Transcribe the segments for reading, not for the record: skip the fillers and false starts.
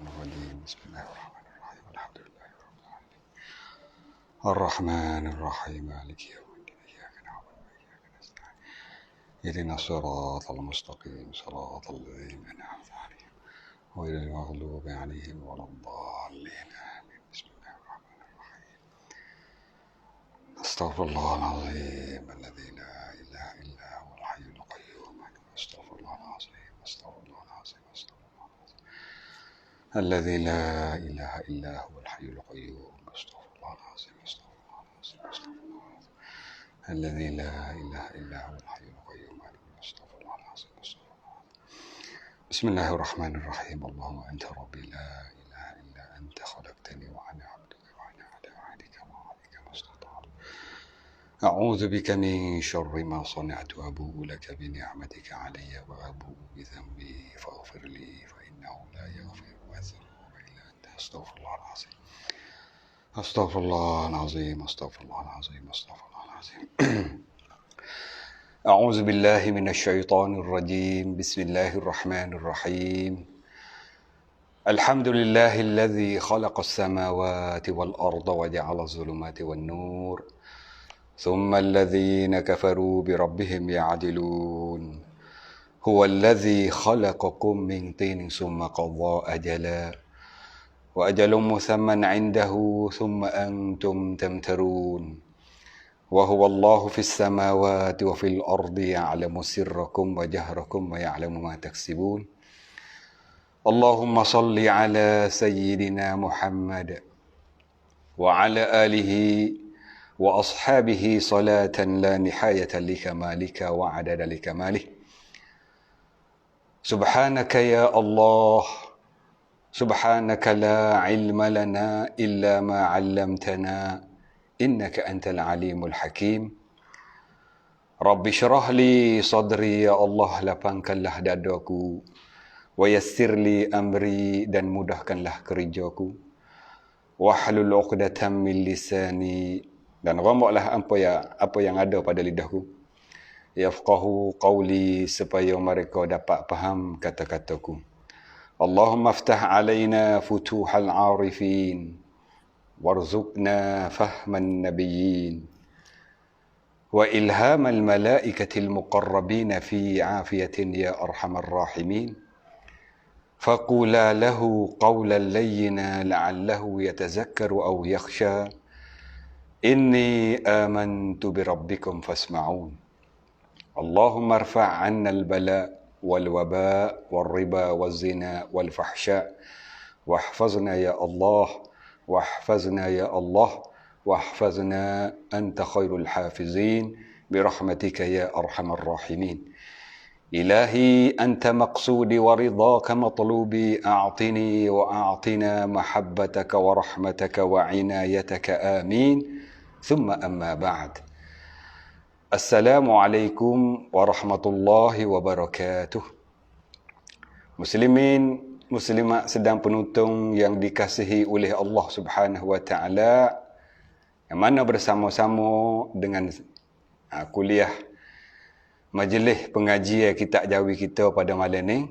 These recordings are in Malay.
الرجيم بسم الله الرحمن الرحيم الحمد لله رب العالمين الرحمن الرحيم مالك يوم الدين إياك نعبد وإياك نستعين اهدنا الصراط المستقيم صراط الذين أنعمت عليهم غير المغضوب عليهم ولا الضالين آمين بسم الله الرحمن الرحيم أستغفر الله العظيم الذي لا إله إلا هو الحي القيوم أستغفر الله العظيم أستغفر الله العظيم أستغفر الله العظيم الذي لا إله إلا هو الحي القيوم أستغفر الله العظيم أستغفر الله العظيم أستغفر الله العظيم الذي لا إله إلا هو الحي القيوم أستغفر الله العظيم أستغفر الله العظيم بسم الله الرحمن الرحيم اللهم أنت ربي لا إله إلا أنت خلقتني وأنا عبدك وأنا على عهدك ووعدك ما استطعت أعوذ بك من شر ما صنعت وأبوء لك بنعمتك علي وأبوء بذنبي فاغفر لي فإنه لا يغفر الذنوب إلا أنت أستغفر الله العظيم أستغفر الله العظيم أستغفر الله العظيم أستغفر الله العظيم أعوذ بالله من الشيطان الرجيم بسم الله الرحمن الرحيم الحمد لله الذي خلق السماوات والأرض وجعل الظلمات والنور ثم الذين كفروا بربهم يعدلون هو الذي خلقكم من طين ثم قضى أجلا وأجل مسمى عنده ثم أنتم تمترون وهو الله في السماوات وفي الأرض يعلم سركم وجهركم ويعلم ما تكسبون اللهم صل على سيدنا محمد وعلى آله وأصحابه صلاة لا نهاية لكمالك وعدد لكماله سبحانك يا الله سبحانك لا علم لنا إلا ما علمتنا إنك أنت العليم الحكيم رب اشرح لي صدري يا الله lapangkanlah dadaku ويسر لي أمري dan mudahkanlah kerjaku wahlul 'uqdatam min lisani dan romboklah apa yang ada pada lidahku yafqahu qawli supaya mereka dapat faham kata-kataku Allahumma aftah alaina futuhal 'arifin warzuqna fahman nabiyyin wa ilhamal malaikatil muqarrabin fi 'afiyatin ya arhamar rahimin فقولا له قولا لينا لعله يتذكر أو يخشى إني آمنت بربكم فاسمعون اللهم ارفع عنا البلاء والوباء والربا والزنا والفحشاء واحفظنا يا الله واحفظنا يا الله واحفظنا أنت خير الحافظين برحمتك يا أرحم الراحمين إلهي أنت مقصودي ورضاك مطلوبي أعطني وأعطنا محبتك ورحمتك وعنايتك آمين ثم أما بعد السلام عليكم ورحمة الله وبركاته Muslimin, muslimat sedang penonton yang dikasihi oleh Allah Subhanahu wa taala, yang mana bersama-sama dengan kuliah majlis pengajian kitab jawi kita pada malam ni,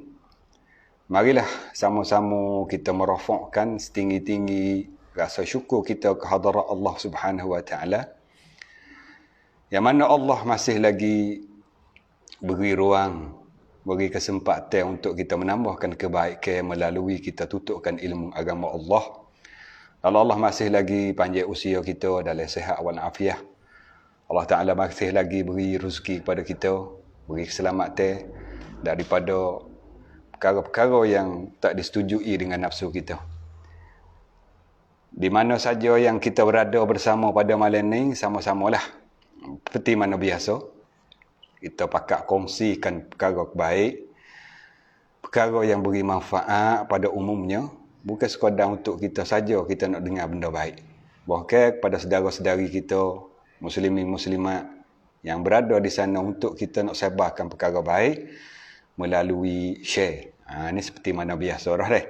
marilah sama-sama kita merafakkan setinggi-tinggi rasa syukur kita ke hadarat Allah Subhanahu wa taala, yang mana Allah masih lagi beri ruang, beri kesempatan untuk kita menambahkan kebaikan melalui kita tutupkan ilmu agama Allah. Lalu Allah masih lagi panjang usia kita dalam sihat wal afiah. Allah Ta'ala masih lagi beri rezeki kepada kita, beri keselamatan daripada perkara-perkara yang tak disetujui dengan nafsu kita. Di mana saja yang kita berada bersama pada malam ni, sama-samalah seperti mana biasa, kita pakat kongsikan perkara baik, perkara yang beri manfaat pada umumnya, bukan sekadar untuk kita saja kita nak dengar benda baik, bahkan kepada saudara-saudari kita muslimin muslimat yang berada di sana untuk kita nak sebarkan perkara baik melalui share. Ini seperti mana biasa dah deh.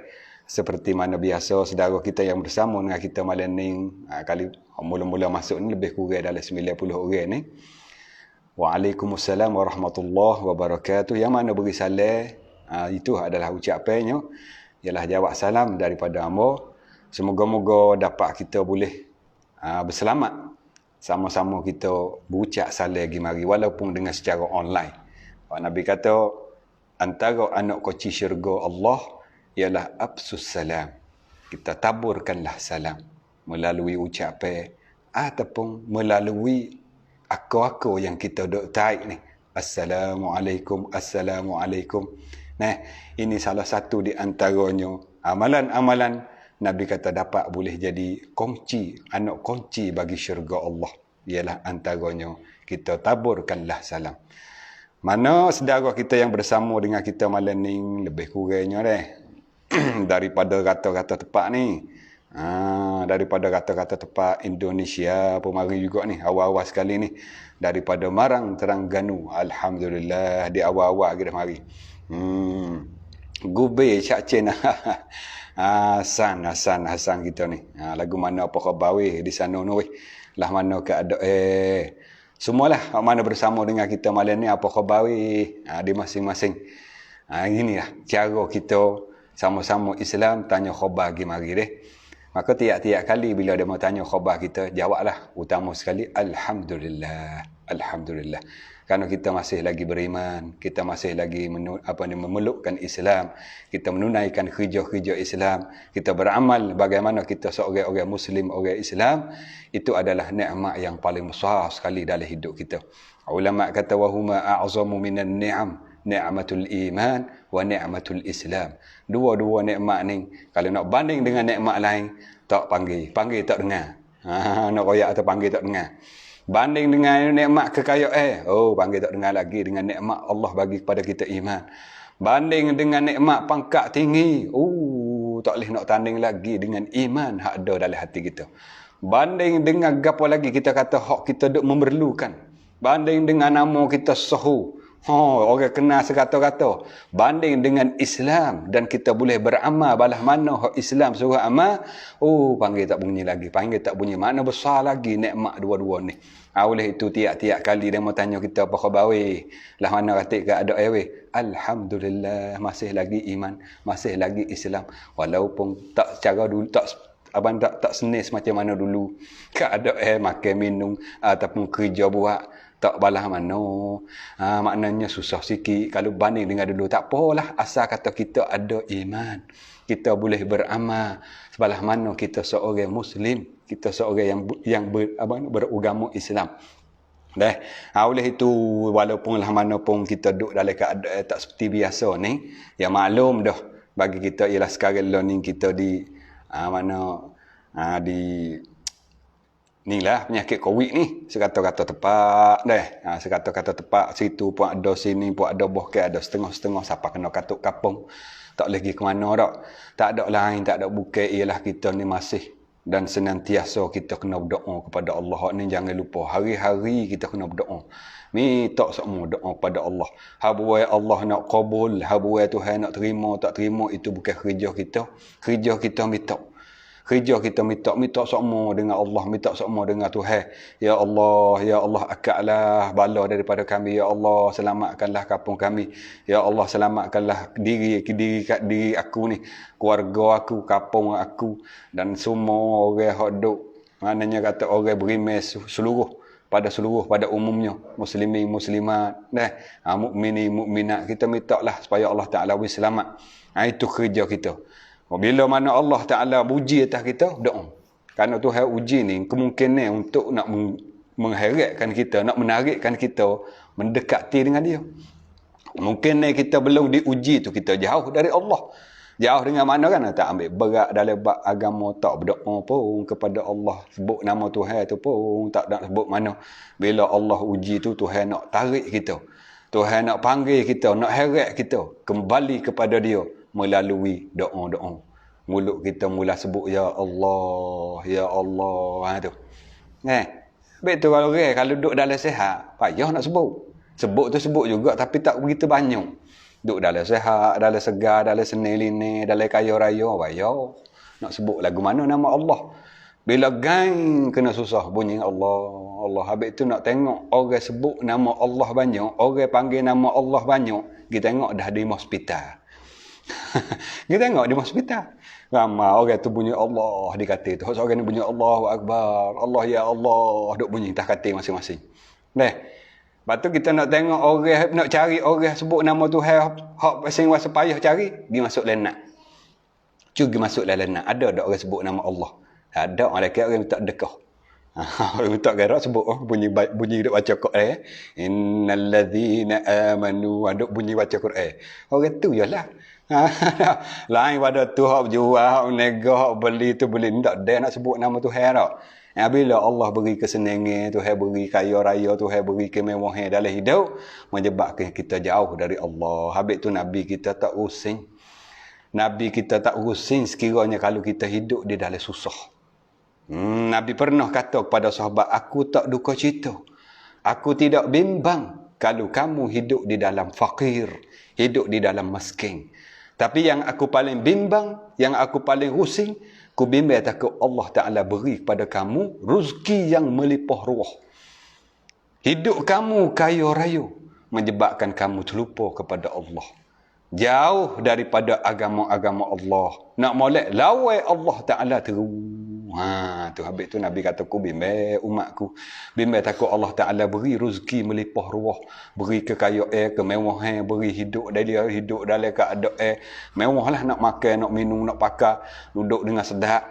Seperti mana biasa saudara kita yang bersama dengan kita malam ni, kali mula-mula masuk ni lebih kurang dalam 90 orang ni. Waalaikumsalam warahmatullahi wabarakatuh. Yang mana beri salam, itu adalah ucapannya. ialah jawab salam daripada hamba. Semoga-moga dapat kita boleh berselamat. Sama-sama kita berucap salam lagi mari walaupun dengan secara online. Pak Nabi kata antara anak kunci syurga Allah ialah absus salam. Kita taburkanlah salam melalui ucapan ataupun melalui akar-akar yang kita duk tarik ni. Assalamualaikum, Assalamualaikum. Nah, ini salah satu di antaranya amalan-amalan Nabi kata dapat boleh jadi kunci, anak kunci bagi syurga Allah. Ialah antaranya kita taburkanlah salam. Mana saudara kita yang bersama dengan kita malam ni lebih kurangnya daripada kata-kata tepat ni. Daripada kata-kata tepat Indonesia pun mari juga ni awal-awal sekali ni daripada Marang Terengganu. Alhamdulillah di awal-awal kita mari. Gube Syakcen. Hasan kita ni. Lagu mana apa khabar weh di sana ni weh. Lah mana keadaan semualah mana bersama dengan kita malam ni apa khabar weh di masing-masing. Inilah cara kita sama-sama Islam tanya khabar gimari deh. Maka tiap-tiap kali bila dia mau tanya khabar kita, jawablah utama sekali alhamdulillah. Alhamdulillah. Kerana kita masih lagi beriman, kita masih lagi memelukkan Islam, kita menunaikan kerja-kerja Islam, kita beramal bagaimana kita seorang orang Muslim, orang Islam, itu adalah nikmat yang paling besar sekali dalam hidup kita. Ulama kata wahuma a'zamu minan ni'am, ni'matul iman wa ni'matul Islam. Dua-dua nikmat ni kalau nak banding dengan nikmat lain tak panggil tak dengar. Nak royak atau panggil tak dengar. Banding dengan nikmat kekayaan, panggil tak dengar lagi dengan nikmat Allah bagi kepada kita iman. Banding dengan nikmat pangkat tinggi, tak boleh nak tanding lagi dengan iman hak ada dalam hati kita. Banding dengan gapo lagi kita kata hak kita duk memerlukan. Banding dengan nama kita sahu. Orang kenal sekata-kata. Banding dengan Islam dan kita boleh beramal balah mana hak Islam suruh amal, panggil tak bunyi lagi. Panggil tak bunyi. Mana besar lagi nikmat dua-dua ni. Oleh itu tiap-tiap kali dia mau tanya kita apa khabar weh. Lah mana katik keadaan weh. Alhamdulillah masih lagi iman, masih lagi Islam. Walaupun tak secara dulu tak senis macam mana dulu. Keadaan makan minum ataupun kerja buat tak balah mana. Maknanya susah sikit kalau banding dengan dulu. Tak apalah asal kata kita ada iman, kita boleh beramal sebalah mana kita seorang Muslim, kita seorang yang beragama Islam. Oleh itu walaupun lah mana pun kita duduk dalam keadaan tak seperti biasa ni, yang maklum dah bagi kita ialah sekarang ni kita di di ni lah penyakit COVID ni. Sekata-kata tepat sekata-kata tepat. Situ pun ada, sini pun ada, bahkan ada setengah-setengah siapa kena katuk kapung. Tak boleh pergi ke mana dak. Tak ada lain, tak ada bukan ialah kita ni masih dan senantiasa kita kena berdoa kepada Allah. Ni jangan lupa hari-hari kita kena berdoa. Minta semua doa kepada Allah. Habuai Allah nak kabul, habuai Tuhan nak terima tak terima itu bukan kerja kita. Kerja kita minta. Kerja kita minta semua dengan Allah, minta semua dengan Tuhan. Ya Allah akaklah bala daripada kami. Ya Allah selamatkanlah kampung kami. Ya Allah selamatkanlah diri aku ni, keluarga aku, kampung aku dan semua orang hak duk. Maknanya kata orang beriman pada umumnya, muslimin muslimat, mukminin mukminat, kita mintalah supaya Allah Taala beri selamat. Itu kerja kita. Bila mana Allah Ta'ala uji atas kita, doa. Kerana Tuhan uji ni kemungkinan untuk nak mengheratkan kita, nak menarikkan kita mendekati dengan dia. Mungkin kita belum diuji tu kita jauh dari Allah. Jauh dengan mana kan? Tak ambil berat dalam bab agama, tak berdoa pun kepada Allah. Sebut nama Tuhan tu pun tak nak sebut mana. Bila Allah uji tu, Tuhan nak tarik kita. Tuhan nak panggil kita, nak heret kita kembali kepada dia melalui doa-doa. Mulut kita mula sebut ya Allah, ya Allah tu. Betul kalau duduk dalam sihat, payah nak sebut. Sebut tu sebut juga tapi tak begitu banyak. Duduk dalam sihat, dalam segar, dalam senil-ini, dalam kaya raya, payah nak sebut lagu mana nama Allah. Bila gang kena susah bunyi Allah. Habis tu nak tengok orang sebut nama Allah banyak, orang panggil nama Allah banyak, kita tengok dah di hospital. Kita tengok di hospital. Ramai orang tu bunyi Allah di katil tu. Seorang ni bunyi Allahu Akbar. Allah ya Allah. Duk bunyi tak katil masing-masing. Lepas tu kita nak tengok orang, nak cari orang sebut nama Tuhan. Hak pasing wasa payah cari. Pergi masuk lenat. Pergi masuk lenat. Ada orang sebut nama Allah. Ada orang lelaki orang minta dekah. Orang minta gerak sebut bunyi duk baca Quran. Innal ladzina amanu duk bunyi baca Quran. Orang tu jelah. Lain pada tu hak jual, hak nega, hak beli tu beli tak ada nak sebut nama Tuhan dak. Bila Allah beri kesenangan, Tuhan beri kaya raya, Tuhan beri kemewahan dalam hidup, menyebabkan kita jauh dari Allah. Habis tu Nabi kita tak using. Nabi kita tak using sekiranya kalau kita hidup di dalam susah. Nabi pernah kata kepada sahabat, aku tak duka cita. Aku tidak bimbang kalau kamu hidup di dalam fakir, hidup di dalam miskin. Tapi yang aku paling bimbang, yang aku paling rusing, aku bimbang takut Allah Ta'ala beri kepada kamu rezeki yang melimpah ruah. Hidup kamu kaya raya, menyebabkan kamu terlupa kepada Allah. Jauh daripada agama-agama Allah. Nak molek lawai Allah Ta'ala terus. Tu habis tu Nabi kata aku bimbang umatku. Bimbang takut Allah Ta'ala beri rezeki melimpah ruah. Beri kekayaan, kemewahan, beri hidup dalam keadaan mewah lah, nak makan, nak minum, nak pakai, duduk dengan sedap,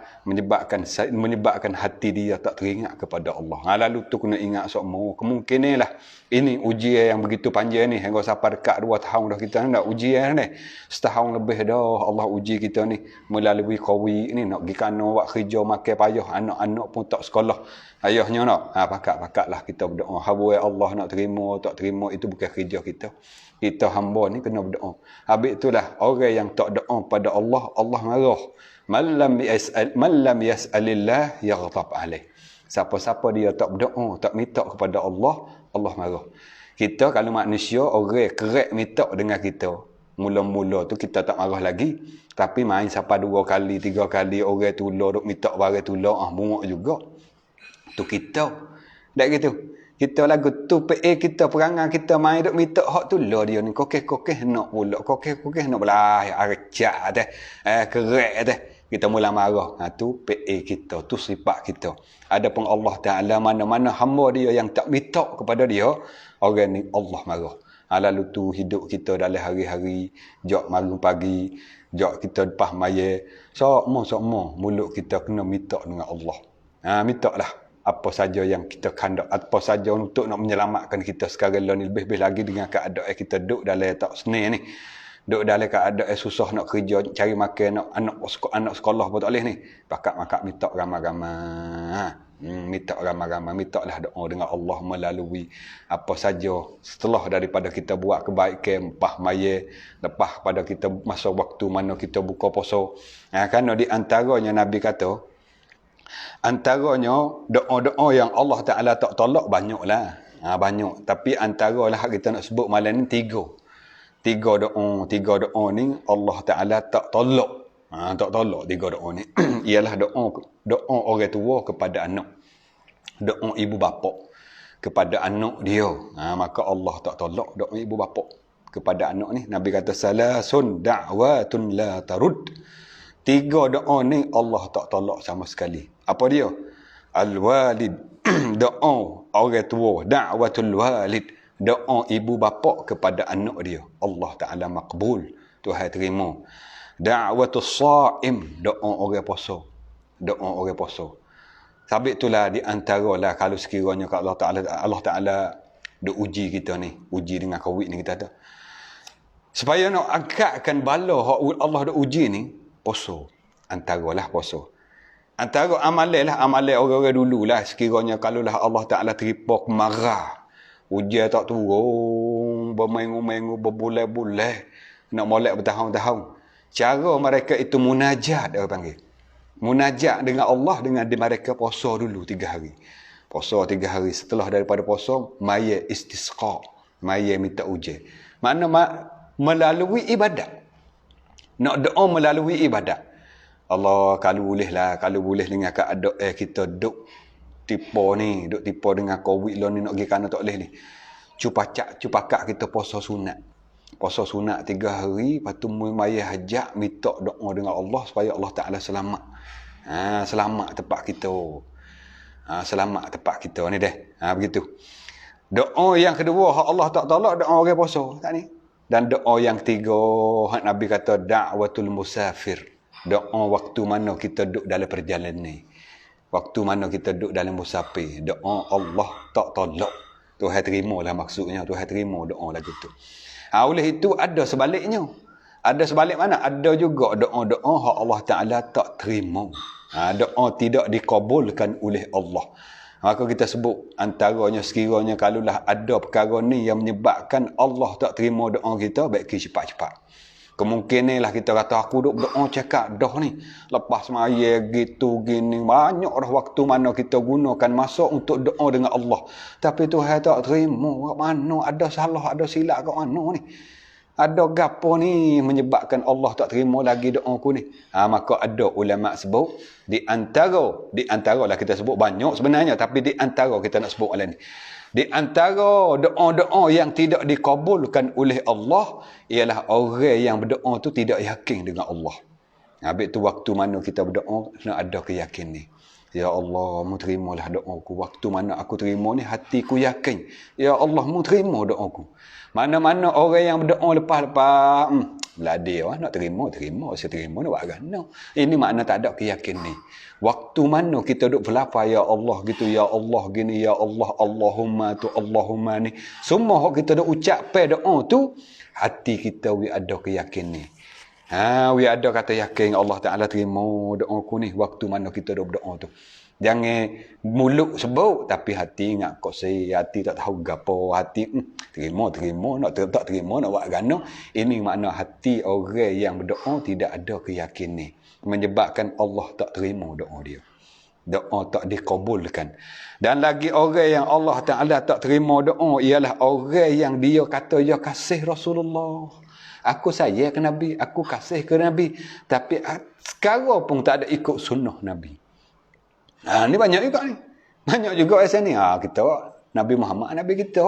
menyebabkan hati dia tak teringat kepada Allah. Lalu tu kena ingat semua. Kemungkinan lah ini ujian yang begitu panjang ni. Hingga sampai dekat 2 tahun dah kita nak ujian ni. Setahun lebih dah Allah uji kita ni melalui COVID ni. Nak pergi kana buat kerja, makan payah, anak-anak pun tak sekolah. Ayahnya nak pakat lah kita berdoa. Habis Allah nak terima, tak terima, itu bukan kerja kita. Kita hamba ni kena berdoa. Habis itulah orang yang tak doa pada Allah, Allah marah. Man lam yas'alillah yaghtab alaih. Siapa-siapa dia tak berdoa, tak minta kepada Allah, Allah marah. Kita kalau manusia, orang kerek minta dengan kita. Mula-mula tu kita tak marah lagi. Tapi main sampai 2 kali, 3 kali orang tolong, duk minta barang tolong, muak juga. Tu kita. Tak gitu. Kita lagu tu PA kita, perangai kita main duk minta hak tolong dia ni. Kokeh-kokeh nak pula. Kokeh-kokeh nak belah. Arcak teh. Kerek teh. Kita mula marah. Tu PA kita. Tu sifat kita. Adapun Allah Ta'ala, mana-mana hamba dia yang tak minta kepada dia, orang ni Allah marah. Lalu tu hidup kita dalam hari-hari, jok malam pagi, jok kita lepas maya, semua mulut kita kena minta dengan Allah. Minta lah apa saja yang kita kandak, apa saja untuk nak menyelamatkan kita sekarang ni, lebih-lebih lagi dengan keadaan kita duduk dalam tak senang ni. Duduk dalam keadaan susah nak kerja, cari makan, anak sekolah pun tak boleh ni. Pakat minta ramai-ramai. Minta ramai-ramai, minta lah doa dengan Allah melalui apa saja setelah daripada kita buat kebaikan, lepas maya, lepas pada kita masa waktu mana kita buka puasa. Kerana di antaranya Nabi kata, antaranya doa-doa yang Allah Ta'ala tak tolak banyaklah. Banyak. Tapi antaralah kita nak sebut malam ni 3. 3 doa ni Allah Ta'ala tak tolak. Tak tolak 3 doa ni. Ialah doa orang tua kepada anak. Doa ibu bapa kepada anak dia. Maka Allah tak tolak doa ibu bapa kepada anak ni. Nabi kata salasun da'watun la tarud. 3 doa ni Allah tak tolak sama sekali. Apa dia? Al-walid. Doa orang tua. Da'watul walid. Doa ibu bapa kepada anak dia. Allah Ta'ala makbul. Tuhan terima. Da'watus sa'im. Doa orang puasa. Doa orang puasa. Sabit itulah di antara lah kalau sekiranya Allah Ta'ala duk uji kita ni. Uji dengan COVID ni kita ada. Supaya nak angkatkan bala Allah duk uji ni, puasa. Antaralah puasa. Antara amalan orang-orang dulu lah. Sekiranya kalau lah Allah Ta'ala teripok marah. Ujian tak turun, berminggu-minggu, berbulan-bulan, nak molek bertahun-tahun. Cara mereka itu munajat, dia panggil. Munajat dengan Allah dengan mereka puasa dulu 3 hari. Puasa 3 hari. Setelah daripada puasa, maya istisqa. Maya minta ujian. Mana melalui ibadat. Nak doa melalui ibadat. Allah kalau boleh dengan keadaan kita duk tipu dengan COVID ni nak pergi kana tak boleh ni. Cupakat kita puasa sunat. Puasa sunat 3 hari, lepas tu mayah hajat, minta doa dengan Allah supaya Allah Ta'ala selamat. Selamat tempat kita. Selamat tempat kita ni dah. Begitu. Doa yang kedua, hak Allah tak tolak, doa orang puasa. Tak ni. Dan doa yang ketiga, hak Nabi kata, da'watul musafir. Doa waktu mana kita duduk dalam perjalanan ni. Waktu mana kita duduk dalam musafir. Doa Allah tak tolak. Tuhan terima lah maksudnya. Tuhan terima doa lagu tu. Oleh itu ada sebaliknya. Ada sebalik mana? Ada juga doa-doa hak Allah Ta'ala tak terima. Doa tidak dikabulkan oleh Allah. Maka kita sebut antaranya sekiranya kalaulah ada perkara ni yang menyebabkan Allah tak terima doa kita, baik kita cepat-cepat. Kemungkinan lah kita kata aku duk berdoa cakap dah ni. Lepas semaya gitu gini. Banyak dah waktu mana kita gunakan masa untuk doa dengan Allah. Tapi Tuhan tak terima. Mana ada salah, ada silap kat mana ni. Ada gapo ni menyebabkan Allah tak terima lagi doaku ni. Maka ada ulama sebut. Di antara lah kita sebut banyak sebenarnya. Tapi di antara kita nak sebut malam ni. Di antara doa-doa yang tidak dikabulkan oleh Allah ialah orang yang berdoa tu tidak yakin dengan Allah. Habis tu waktu mana kita berdoa nak ada keyakinan ni. Ya Allah, mu terimalah doaku. Waktu mana aku terima ni hatiku yakin. Ya Allah, mu terima doaku. Mana-mana orang yang berdoa lepas-lepas Beladi nak terima, saya terima nak buat agama. Ini makna tak ada keyakinan ni. Waktu mana kita duduk berlafaz ya Allah gitu, ya Allah gini, ya Allah, Allahumma tu, Allahumma ni. Semua kita duduk ucap doa tu, hati kita ada keyakinan ni. We ada kata yakin Allah Ta'ala terima doaku ni waktu mana kita duduk berdoa tu. Jangan mulut sebut tapi hati ingat kok saya, hati tak tahu gapo, hati terima nak tak terima nak buat agama. Ini makna hati orang yang berdoa tidak ada keyakinan, menyebabkan Allah tak terima doa dia. Doa tak dikabulkan. Dan lagi orang yang Allah Ta'ala tak terima doa ialah orang yang dia kata dia kasih Rasulullah. Aku sayang ke Nabi, aku kasih ke Nabi, tapi sekarang pun tak ada ikut sunnah Nabi. Ni banyak juga ni. Banyak juga asal ni. Kita Nabi Muhammad, Nabi kita.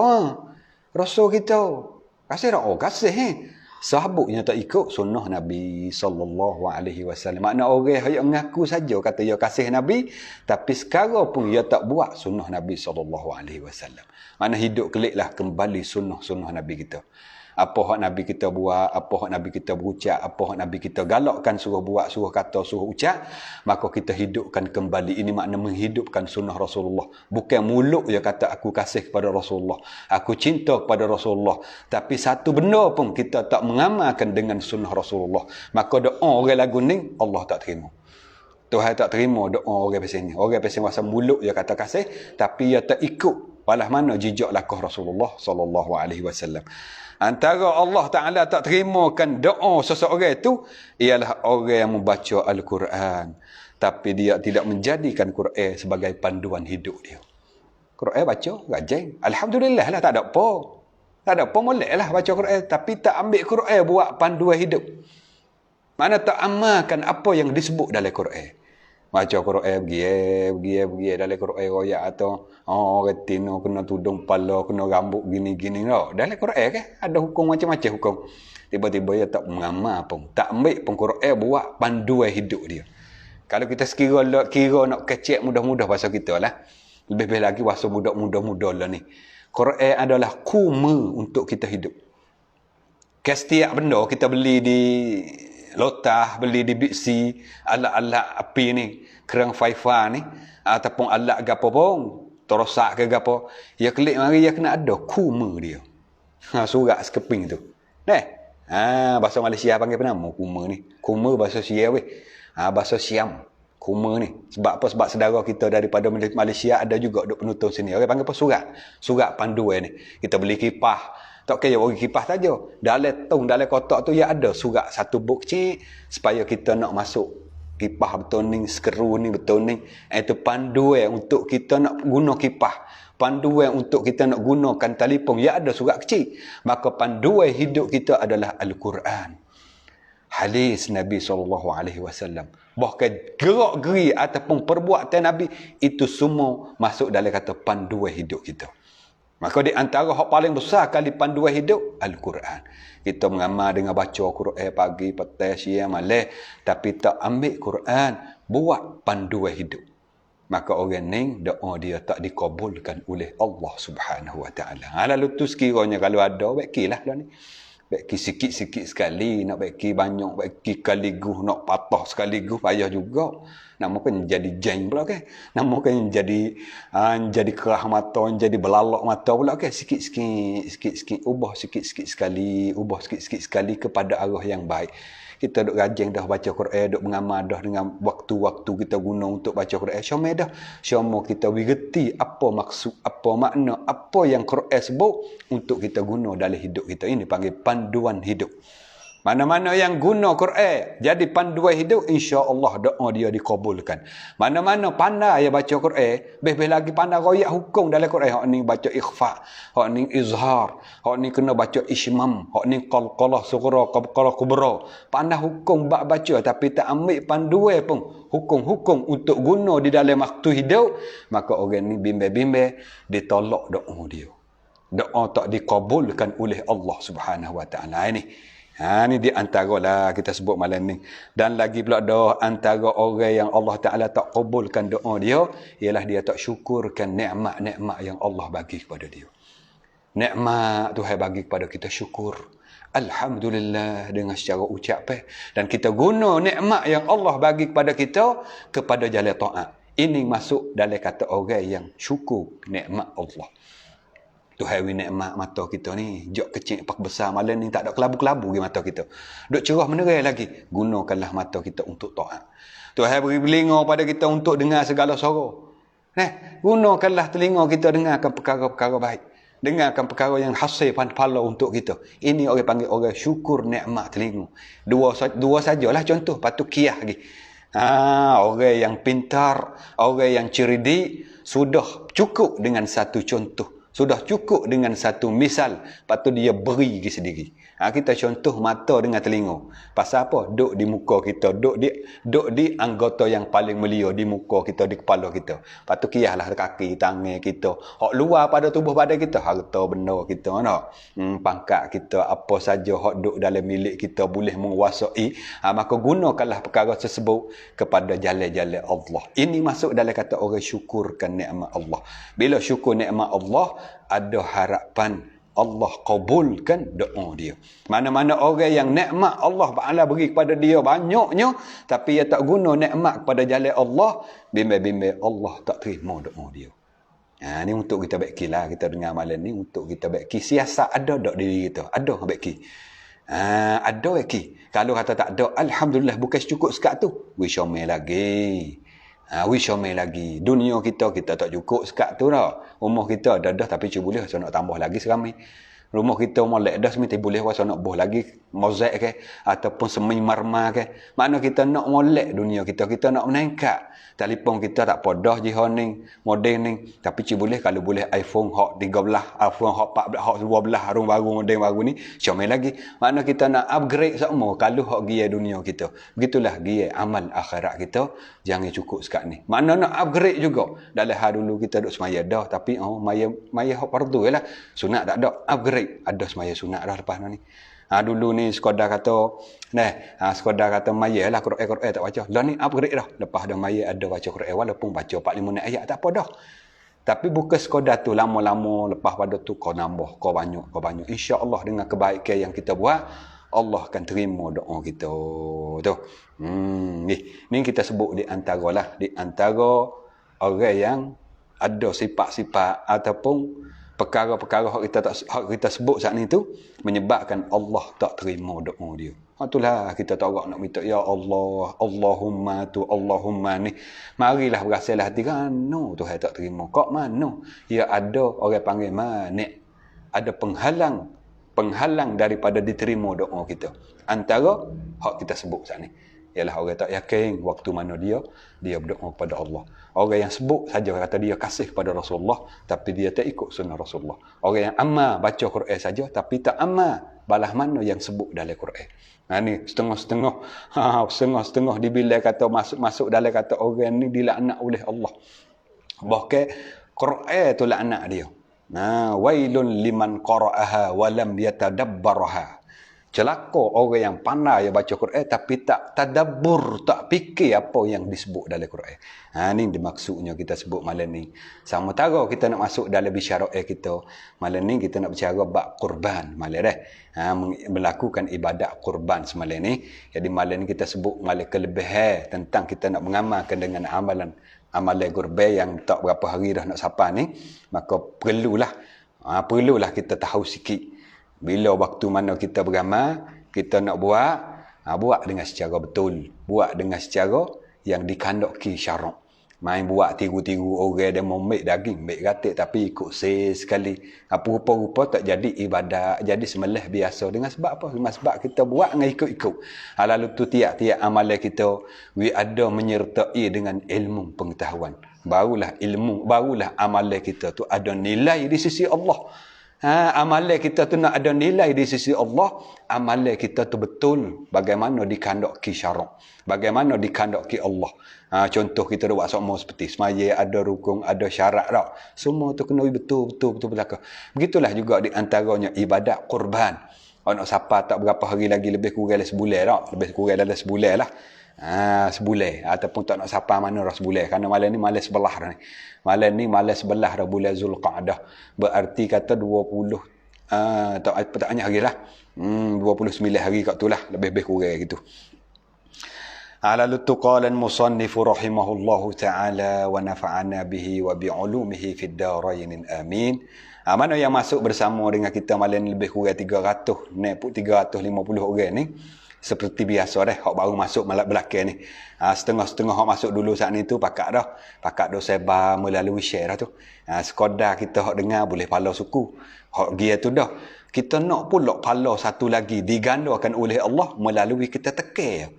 Rasul kita. Kasih tak? Kasih. Sahabutnya tak ikut sunnah Nabi sallallahu alaihi wasallam. Makna orang yang mengaku saja kata dia kasih Nabi, tapi sekarang pun dia tak buat sunnah Nabi sallallahu alaihi wasallam. Makna hidup keliklah kembali sunnah Nabi kita. Apa hak Nabi kita buat, apa hak Nabi kita berucap, apa hak Nabi kita galakkan suruh buat, suruh kata, suruh ucap, maka kita hidupkan kembali. Ini makna menghidupkan sunnah Rasulullah. Bukan mulut je kata aku kasih kepada Rasulullah, aku cinta kepada Rasulullah, tapi satu benda pun kita tak mengamalkan dengan sunnah Rasulullah, maka doa orang lagu ni Allah tak terima. Tuhan tak terima doa orang pasal ni. Orang pasal masa mulut je kata kasih, tapi dia tak ikut walau mana jejak lakah Rasulullah sallallahu alaihi wasallam. Antara Allah Ta'ala tak terimakan doa seseorang itu ialah orang yang membaca Al-Quran, tapi dia tidak menjadikan Quran sebagai panduan hidup dia. Quran baca, rajin. Alhamdulillah lah, tak ada apa. Tak ada apa, boleh lah baca Quran, tapi tak ambil Quran buat panduan hidup. Mana tak amalkan apa yang disebut dalam Quran. Baca Quran pergi dalam Quran royak atau retina kena tudung kepala, kena rambut gini-gini no. Dalam Quran kan ada hukum macam-macam hukum. Tiba-tiba dia tak mengamal pun, tak ambil pun Quran buat panduan hidup dia. Kalau kita kira nak kecek mudah-mudah bahasa kita lah. Lebih-lebih lagi bahasa mudah-mudah lah ni. Quran adalah kuma untuk kita hidup. Setiap benda kita beli di lotah, beli di biksi, alat-alat api ni, kerang faifa ni, ataupun alat gapo pun, terosak ke gapo, ya klik mari ya kena ada kuma dia. Surat sekeping tu. Bahasa Malaysia panggil apa nama kuma ni? Kuma bahasa Siam weh. Bahasa Siam. Kuma ni. Sebab apa? Sebab saudara kita daripada Malaysia ada juga duk penutun sini. Orang panggil apa? Surat. Surat panduan ni. Kita beli kipas. Tak kaya bagi kipas saja. Dalam kotak tu ya ada surat satu buk kecil supaya kita nak masuk kipas betul ni, skru ni betul ni. Itu panduan untuk kita nak guna kipas. Panduan untuk kita nak gunakan telefon ya ada surat kecil. Maka panduan hidup kita adalah Al-Quran. Hadis Nabi SAW. Bahkan gerak-geri ataupun perbuatan Nabi itu semua masuk dalam kata panduan hidup kita. Maka di antara hak paling besar kali panduan hidup Al-Quran. Kita mengamal dengan baca Quran pagi, petang, siang, malam, tapi tak ambil Quran buat panduan hidup. Maka orang ni doa dia tak dikabulkan oleh Allah Subhanahu Wa Taala. Lalu tu sekiranya kalau ada baiklah lah ni. Baiki sikit-sikit sekali, nak baiki banyak, baiki sekaligus, nak patah sekaligus payah juga. Nak mungkin jadi jeng pula kan. Nak mungkin jadi kerah mata, jadi belalak mata pula kan. Sikit-sikit, ubah sikit-sikit sekali kepada arah yang baik. Kita duk rajin dah baca Quran, duk mengamal dah dengan waktu-waktu kita guna untuk baca Quran. Syamai dah. Syamai kita bergerti apa maksud, apa makna, apa yang Quran sebut untuk kita guna dalam hidup kita. Ini panggil panduan hidup. Mana-mana yang guna Quran jadi panduan hidup, insya-Allah doa dia dikabulkan. Mana-mana pandai ya baca Quran, lebih lagi pandai royak hukum dalam Quran. Hak ni baca ikhfa, hak ni izhar, hak ni kena baca ismam, hak ni qalqalah sughra, qalqalah kubra. Pandai hukum bab baca tapi tak ambil panduan pun hukum-hukum untuk guna di dalam waktu hidup, maka orang ni bimbang-bimbang ditolak doa dia. Doa tak dikabulkan oleh Allah Subhanahu Wa Taala ini. Ni di antara lah kita sebut malam ni. Dan lagi pula doa antara orang yang Allah Ta'ala tak kabulkan doa dia, ialah dia tak syukurkan nikmat-nikmat yang Allah bagi kepada dia. Nikmat Tuhan bagi kepada kita, syukur. Alhamdulillah dengan secara ucap. Dan kita guna nikmat yang Allah bagi kepada kita kepada jalan taat. Ini masuk dalam kata orang yang syukur nikmat Allah. Tuhan beri nikmat mata kita ni. Jok kecil pak besar malam ni tak ada kelabu-kelabu di mata kita. Duk cerah menerai lagi. Gunakanlah mata kita untuk taat. Tuhan beri telinga pada kita untuk dengar segala suara. Gunakanlah telinga kita dengarkan perkara-perkara baik. Dengarkan perkara yang hasil pahala untuk kita. Ini orang panggil orang syukur nikmat telinga. Dua sajalah contoh. Patut kiyah lagi. Orang yang pintar, orang yang cerdik sudah cukup dengan satu contoh. Sudah cukup dengan satu misal. Lepas tu dia beri sendiri. Kita contoh mata dengan telinga. Pasal apa? Duk di muka kita. Duk di anggota yang paling mulia. Di muka kita, di kepala kita. Lepas tu kiyahlah kaki, tangan kita. Hak luar pada tubuh badan kita. Harta benda kita. Pangkat kita. Apa saja hak duk dalam milik kita. Boleh menguasai. Maka gunakanlah perkara tersebut kepada jalan-jalan Allah. Ini masuk dalam kata orang syukurkan nikmat Allah. Bila syukur nikmat Allah, ada harapan Allah kabulkan doa dia. Mana-mana orang yang nikmat Allah Ta'ala beri kepada dia banyaknya, tapi dia tak guna nikmat kepada jalan Allah, bimbang-bimbang Allah tak terima doa dia. Ni untuk kita baiki lah. Kita dengar malam ni untuk kita baiki. Siasat ada tak diri kita? Ada baiki. Ada baiki. Kalau kata tak ada, Alhamdulillah bukan cukup sekat tu. Wishamai lagi. Wishamai lagi. Dunia kita tak cukup sekat tu dah. Rumah kita dah tapi cuba boleh nak tambah lagi seramai. Rumah kita molek dah semesti boleh nak boh lagi mozaik ke ataupun semi marmar ke. Makna kita nak molek dunia kita nak meningkat. Telefon kita tak podah jihon ni, model ni, tapi cuba boleh kalau boleh iPhone hot 13, iPhone hot 14, hot 12 harung baru model baru ni, syamai lagi. Makna kita nak upgrade semua kalau hot gia dunia kita. Begitulah gia amal akhirat kita jangan cukup sekat ni. Makna nak upgrade juga. Dalam hal dulu kita duk semaya dah tapi maya hot fardu jelah. Sunat tak ada, upgrade. Ada semaya sunat dah lepas ni. Dulu ni sekadar kata maya lah Quran tak baca. Lah ni upgrade dah. Lepas dah maya ada baca Quran walaupun baca 4-5 ayat tak apa dah. Tapi bukan sekadar tu lama-lama lepas pada tu kau nambah, kau banyak. Insya-Allah dengan kebaikan yang kita buat, Allah akan terima doa kita tu. Ni kita sebut di antara orang yang ada sifat-sifat ataupun perkara-perkara hak kita sebut saat ni tu menyebabkan Allah tak terima doa dia. Itulah kita tak nak minta ya Allah, Allahumma ni. Marilah berasalah hati kan, no Tuhan tak terima. Kok mana? Ya ada orang panggil manik. Ada penghalang daripada diterima doa kita. Antara hak kita sebut saat ni ialah orang tak yakin waktu mana dia berdoa kepada Allah. Orang yang sebut saja kata dia kasih kepada Rasulullah tapi dia tak ikut sunnah Rasulullah. Orang yang amal baca Quran saja tapi tak amal balas mana yang sebut dalam Quran. Ni setengah dibilang kata masuk dalam kata orang ni dilaknat oleh Allah. Bahkan Quran tu laknat dia. Wailun liman qara'aha wa lam yatadabbaraha. Celaka orang yang pandai baca Quran tapi tak tadabbur, tak fikir apa yang disebut dalam Quran. Ni dimaksudnya kita sebut malam ni. Sama tara kita nak masuk dalam bisyarah kita. Malam ni kita nak berbicara bab kurban malam dah. Melakukan ibadat kurban semalam ni. Jadi malam ni kita sebut malam kelebihan tentang kita nak mengamalkan dengan amalan kurban yang tak berapa hari dah nak sampai ni. Maka perlulah kita tahu sikit. Bila waktu mana kita beramal, kita nak buat dengan secara betul. Buat dengan secara yang dikandaki syarak. Main buat tiru-tiru orang dia mau ambil daging, ambil gatik tapi ikut sekali. Apa rupa-rupa tak jadi ibadat, jadi sembelih biasa. Dengan sebab apa? Dengan sebab kita buat dengan ikut-ikut. Lalu tu tiap-tiap amalan kita, ada menyertai dengan ilmu pengetahuan. Barulah amalan kita tu ada nilai di sisi Allah. Amalan kita tu nak ada nilai di sisi Allah. Amalan kita tu betul bagaimana dikandaki syarak, bagaimana dikandaki Allah. Contoh kita dah buat semua seperti semaya, ada rukun, ada syarat dah. Semua tu kena betul belaka. Begitulah juga di antaranya ibadat kurban. Nak siapa tak berapa hari lagi, lebih kurang dalam sebulan dah. Lebih kurang dalam sebulan lah. Sebulan ataupun tak nak siapa mana dah sebulan, kerana malam ni malam sebelah dah ni. Malam ni malam sebelah dah bulan Zulqa'dah. Berarti kata 20 tak banyak hari lah. 29 hari kat tu lah, lebih kurang gitu. Lalu tu qala al-musannif rahimahullahu ta'ala wa nafa'ana bihi wa bi'ulumihi fid darain amin. Mana yang masuk bersama dengan kita malam ni lebih kurang 300 350 orang ni. Seperti biasa dah, hak baru masuk malam belakang ni. Setengah-setengah hak masuk dulu saat ni tu pakat dah sebar melalui share dah tu. Sekadar kita hak dengar boleh pala suku. Hak dia tu dah. Kita nak pula pala satu lagi digandakan oleh Allah melalui kita tekan.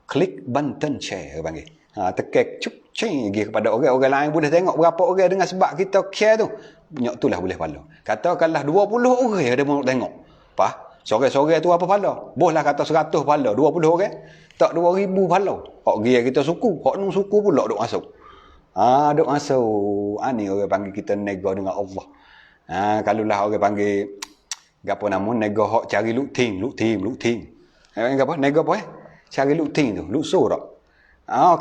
Klik button share panggil. Tekan cuk cing pergi kepada orang lain boleh tengok berapa orang dengan sebab kita share tu. Nyok tu lah boleh pala. Katakanlah 20 orang ada mau tengok. Apa? Sore-sore tu apa pahala? Bolehlah kata 100 pahala, 20 orang. Tak 2000 pahala. Hak gia kita suku, hak nun suku pula duk masuk. Duk masuk. Ni orang panggil kita nega dengan Allah. Kalau lah orang panggil apa nama nega hak cari looting. Apa nega apa cari looting tu, luso tak?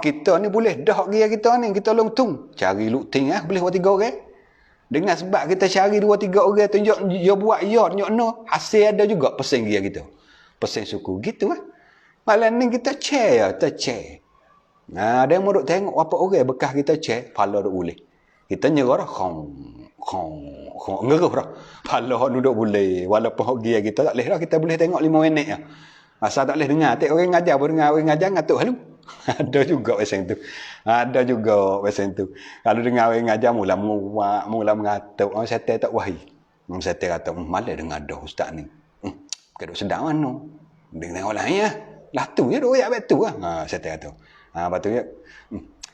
Kita ni boleh dah gia kita ni, kita longtung. Cari looting boleh buat 3 orang. Dengan sebab kita cari 2-3 orang tunjuk dia buat tunjuk no, hasil ada juga pesan dia kita. Pesan suku gitu lah. Malam ni kita share. Ada yang mau duk tengok apa orang bekas kita share, pala duk boleh. Kita nyerah ngeruh dah. Pala hak duk boleh. Walaupun dia kita tak boleh dah, kita boleh tengok 5 minit je. Asal tak boleh dengar, orang ngajar ngatuk halu. Ada juga macam tu. Kalau dengar orang ngajar mula mengatuk. Orang setel tak wahi. Orang setel kata, malah dengar dah ustaz ni. Keduk sedap mana. Dengar orang lain ya. Lah tu je duk ayat betul lah. Setel kata. Lepas tu ya.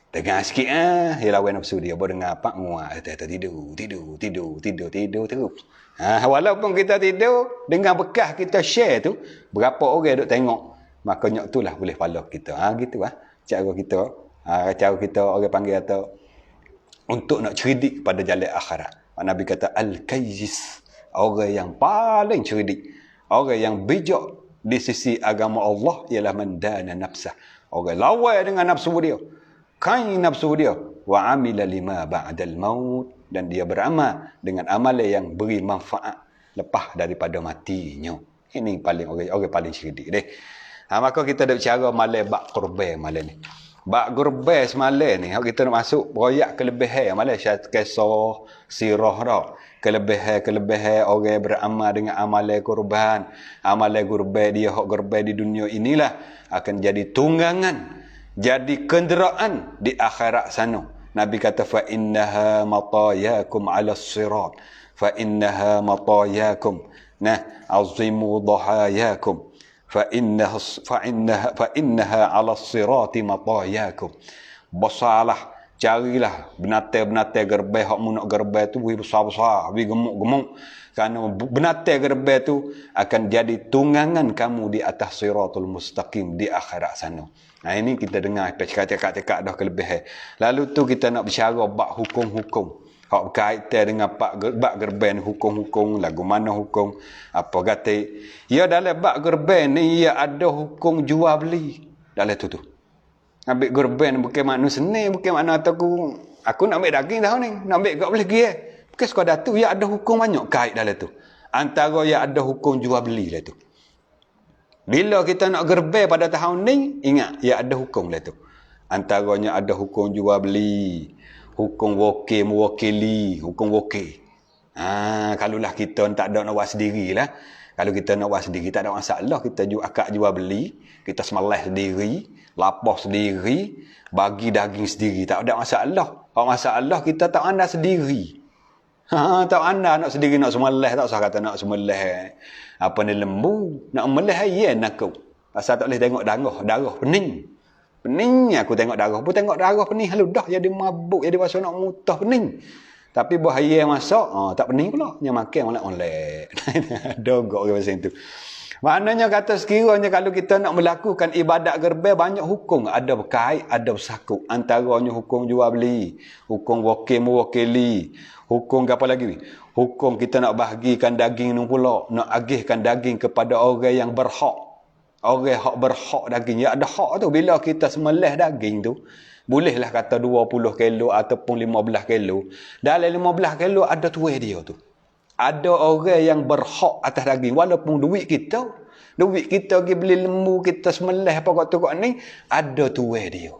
Dengar sikit hilawan nafsu dia. Baru dengar apa nguat. Setel tidur terus. Walaupun kita tidur, dengan bekas kita share tu, berapa orang duk tengok. Maka nyok tu lah boleh follow kita. Gitu lah. Cara kita orang panggil atau untuk nak cerdik pada jalan akhirat. Nabi kata al-kayyis, orang yang paling cerdik, orang yang bijak di sisi agama Allah ialah mandana nafsah. Orang lawan dengan nafsu dia. Kain nafsu dia wa amila lima ba'dal maut, dan dia beramal dengan amalan yang beri manfaat lepas daripada matinya. Ini paling orang paling cerdik deh. Maka kita dah berbicara malam bak kurban malam ni. Bak kurban semalam ni, kita nak masuk royak kelebihan malam kisah sirah dah. Kelebihan orang beramal dengan amalan kurban. Amalan kurban dia hak kurban di dunia inilah akan jadi tunggangan, jadi kenderaan di akhirat sana. Nabi kata fa innaha matayakum 'ala as-sirat. Fa innaha matayakum. Azimu dhahayakum. fa innaha 'ala as-sirati matayakum. Basalah, carilah binatang-binatang gerbang hak mu nak gerbang tu besar-besar, gemuk-gemuk. Kerana binatang gerbang tu akan jadi tunggangan kamu di atas siratul mustaqim di akhirat sana. Ini kita dengar cakap-cakap dah kelebihan. Lalu tu kita nak berbicara bab hukum-hukum. Hak berkaitan dengan bab gerben hukum-hukum, lagu mana hukum, apa kata. Ya dalam bab gerben ni, ya ada hukum jual beli. Dalam tu. Ambil gerben bukan makna seni, bukan makna aku nak ambil daging tahu ni, nak ambil kat boleh pergi. Bukan sekadar tu, ya ada hukum banyak kait dalam tu. Antara ya ada hukum jual beli dalam tu. Bila kita nak gerben pada tahun ni, ingat, ya ada hukum dalam tu. Antaranya ada hukum jual beli, hukum wakil mewakili, hukum wakil. Kalaulah kita tak ada nak buat sendiri lah. Kalau kita nak buat sendiri tak ada masalah, kita akad jual beli, kita sembelih sendiri, lapah sendiri, bagi daging sendiri, tak ada masalah. Kalau masalah kita tak anda sendiri. Tak anda nak sendiri nak sembelih, tak usah kata nak sembelih apa ni lembu, nak sembelih ayam aku. Pasal tak boleh tengok darah pening. Pening aku tengok darah. Pun tengok darah pening halu dah jadi mabuk, jadi pasal nak mutah pening. Tapi bahaya masak, tak pening pula. Yang makan malah oleh. Dogok ke macam tu. Maknanya kata sekiranya kalau kita nak melakukan ibadat gerben banyak hukum. Ada berkait, ada bersakut. Antaranya hukum jual beli, hukum wakil mewakili, hukum apa lagi? Hukum kita nak bahagikan daging ni pula, nak agihkan daging kepada orang yang berhak. Orang hak berhak daging. Ya ada hak tu. Bila kita sembelih daging tu, bolehlah kata 20 kilo ataupun 15 kilo. Dalam 15 kilo ada tuai dia tu. Ada orang yang berhak atas daging. Walaupun duit kita pergi beli lembu, kita sembelih apa kat tu kat ni, ada tuai dia.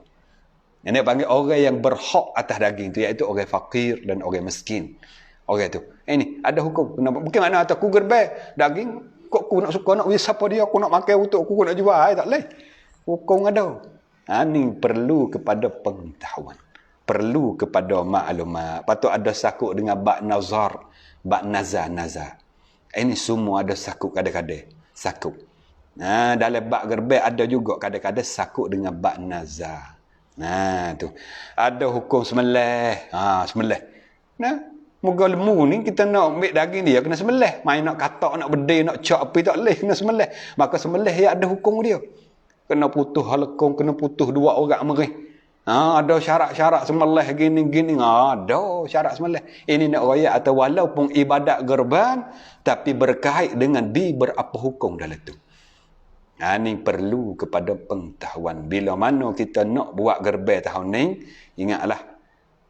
Ini panggil orang yang berhak atas daging tu, iaitu orang fakir dan orang miskin. Orang tu. Ini ada hukum. Bukan mana atas ku gerbe daging, kok aku nak suka nak siapa dia, aku nak makan untuk aku nak jual, tak boleh. Hukum ada. Ini perlu kepada pengetahuan. Perlu kepada maklumat. Patut ada sakut dengan bak nazar, bak nazar. Ini semua ada sakut kadang-kadang. Sakut. Dalam bak gerbe ada juga kadang-kadang sakut dengan bak nazar. Tu. Ada hukum sembelih. Sembelih. Moga lembu ni kita nak ambil daging dia kena sembelih. Main nak katak, nak bedil, nak cak api tak boleh, kena sembelih. Maka sembelih ya ada hukum dia. Kena putus halakung, kena putus dua orang merih. Ada syarat-syarat sembelih gini-gini. Ada syarat sembelih. Ini nak raya atau walaupun ibadat gerban tapi berkait dengan berapa hukum dalam tu. Ini perlu kepada pengetahuan. Bila mana kita nak buat gerban tahun ni, ingatlah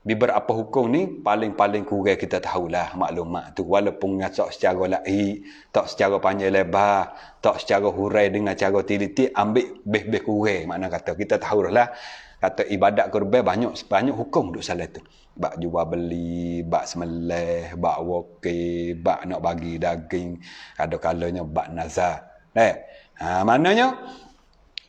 beberapa hukum ni paling-paling kurang kita tahulah maklumat tu, walaupun tak secara laik, tak secara panjang lebar, tak secara hurai dengan cara teliti, ambil beh-beh kurang. Makna kata kita tahulah kata ibadat kurban banyak hukum duk salah tu. Bak jual beli, bak sembelih, bak wakil, bak nak bagi daging, ada kalanya bak nazar. Maknanya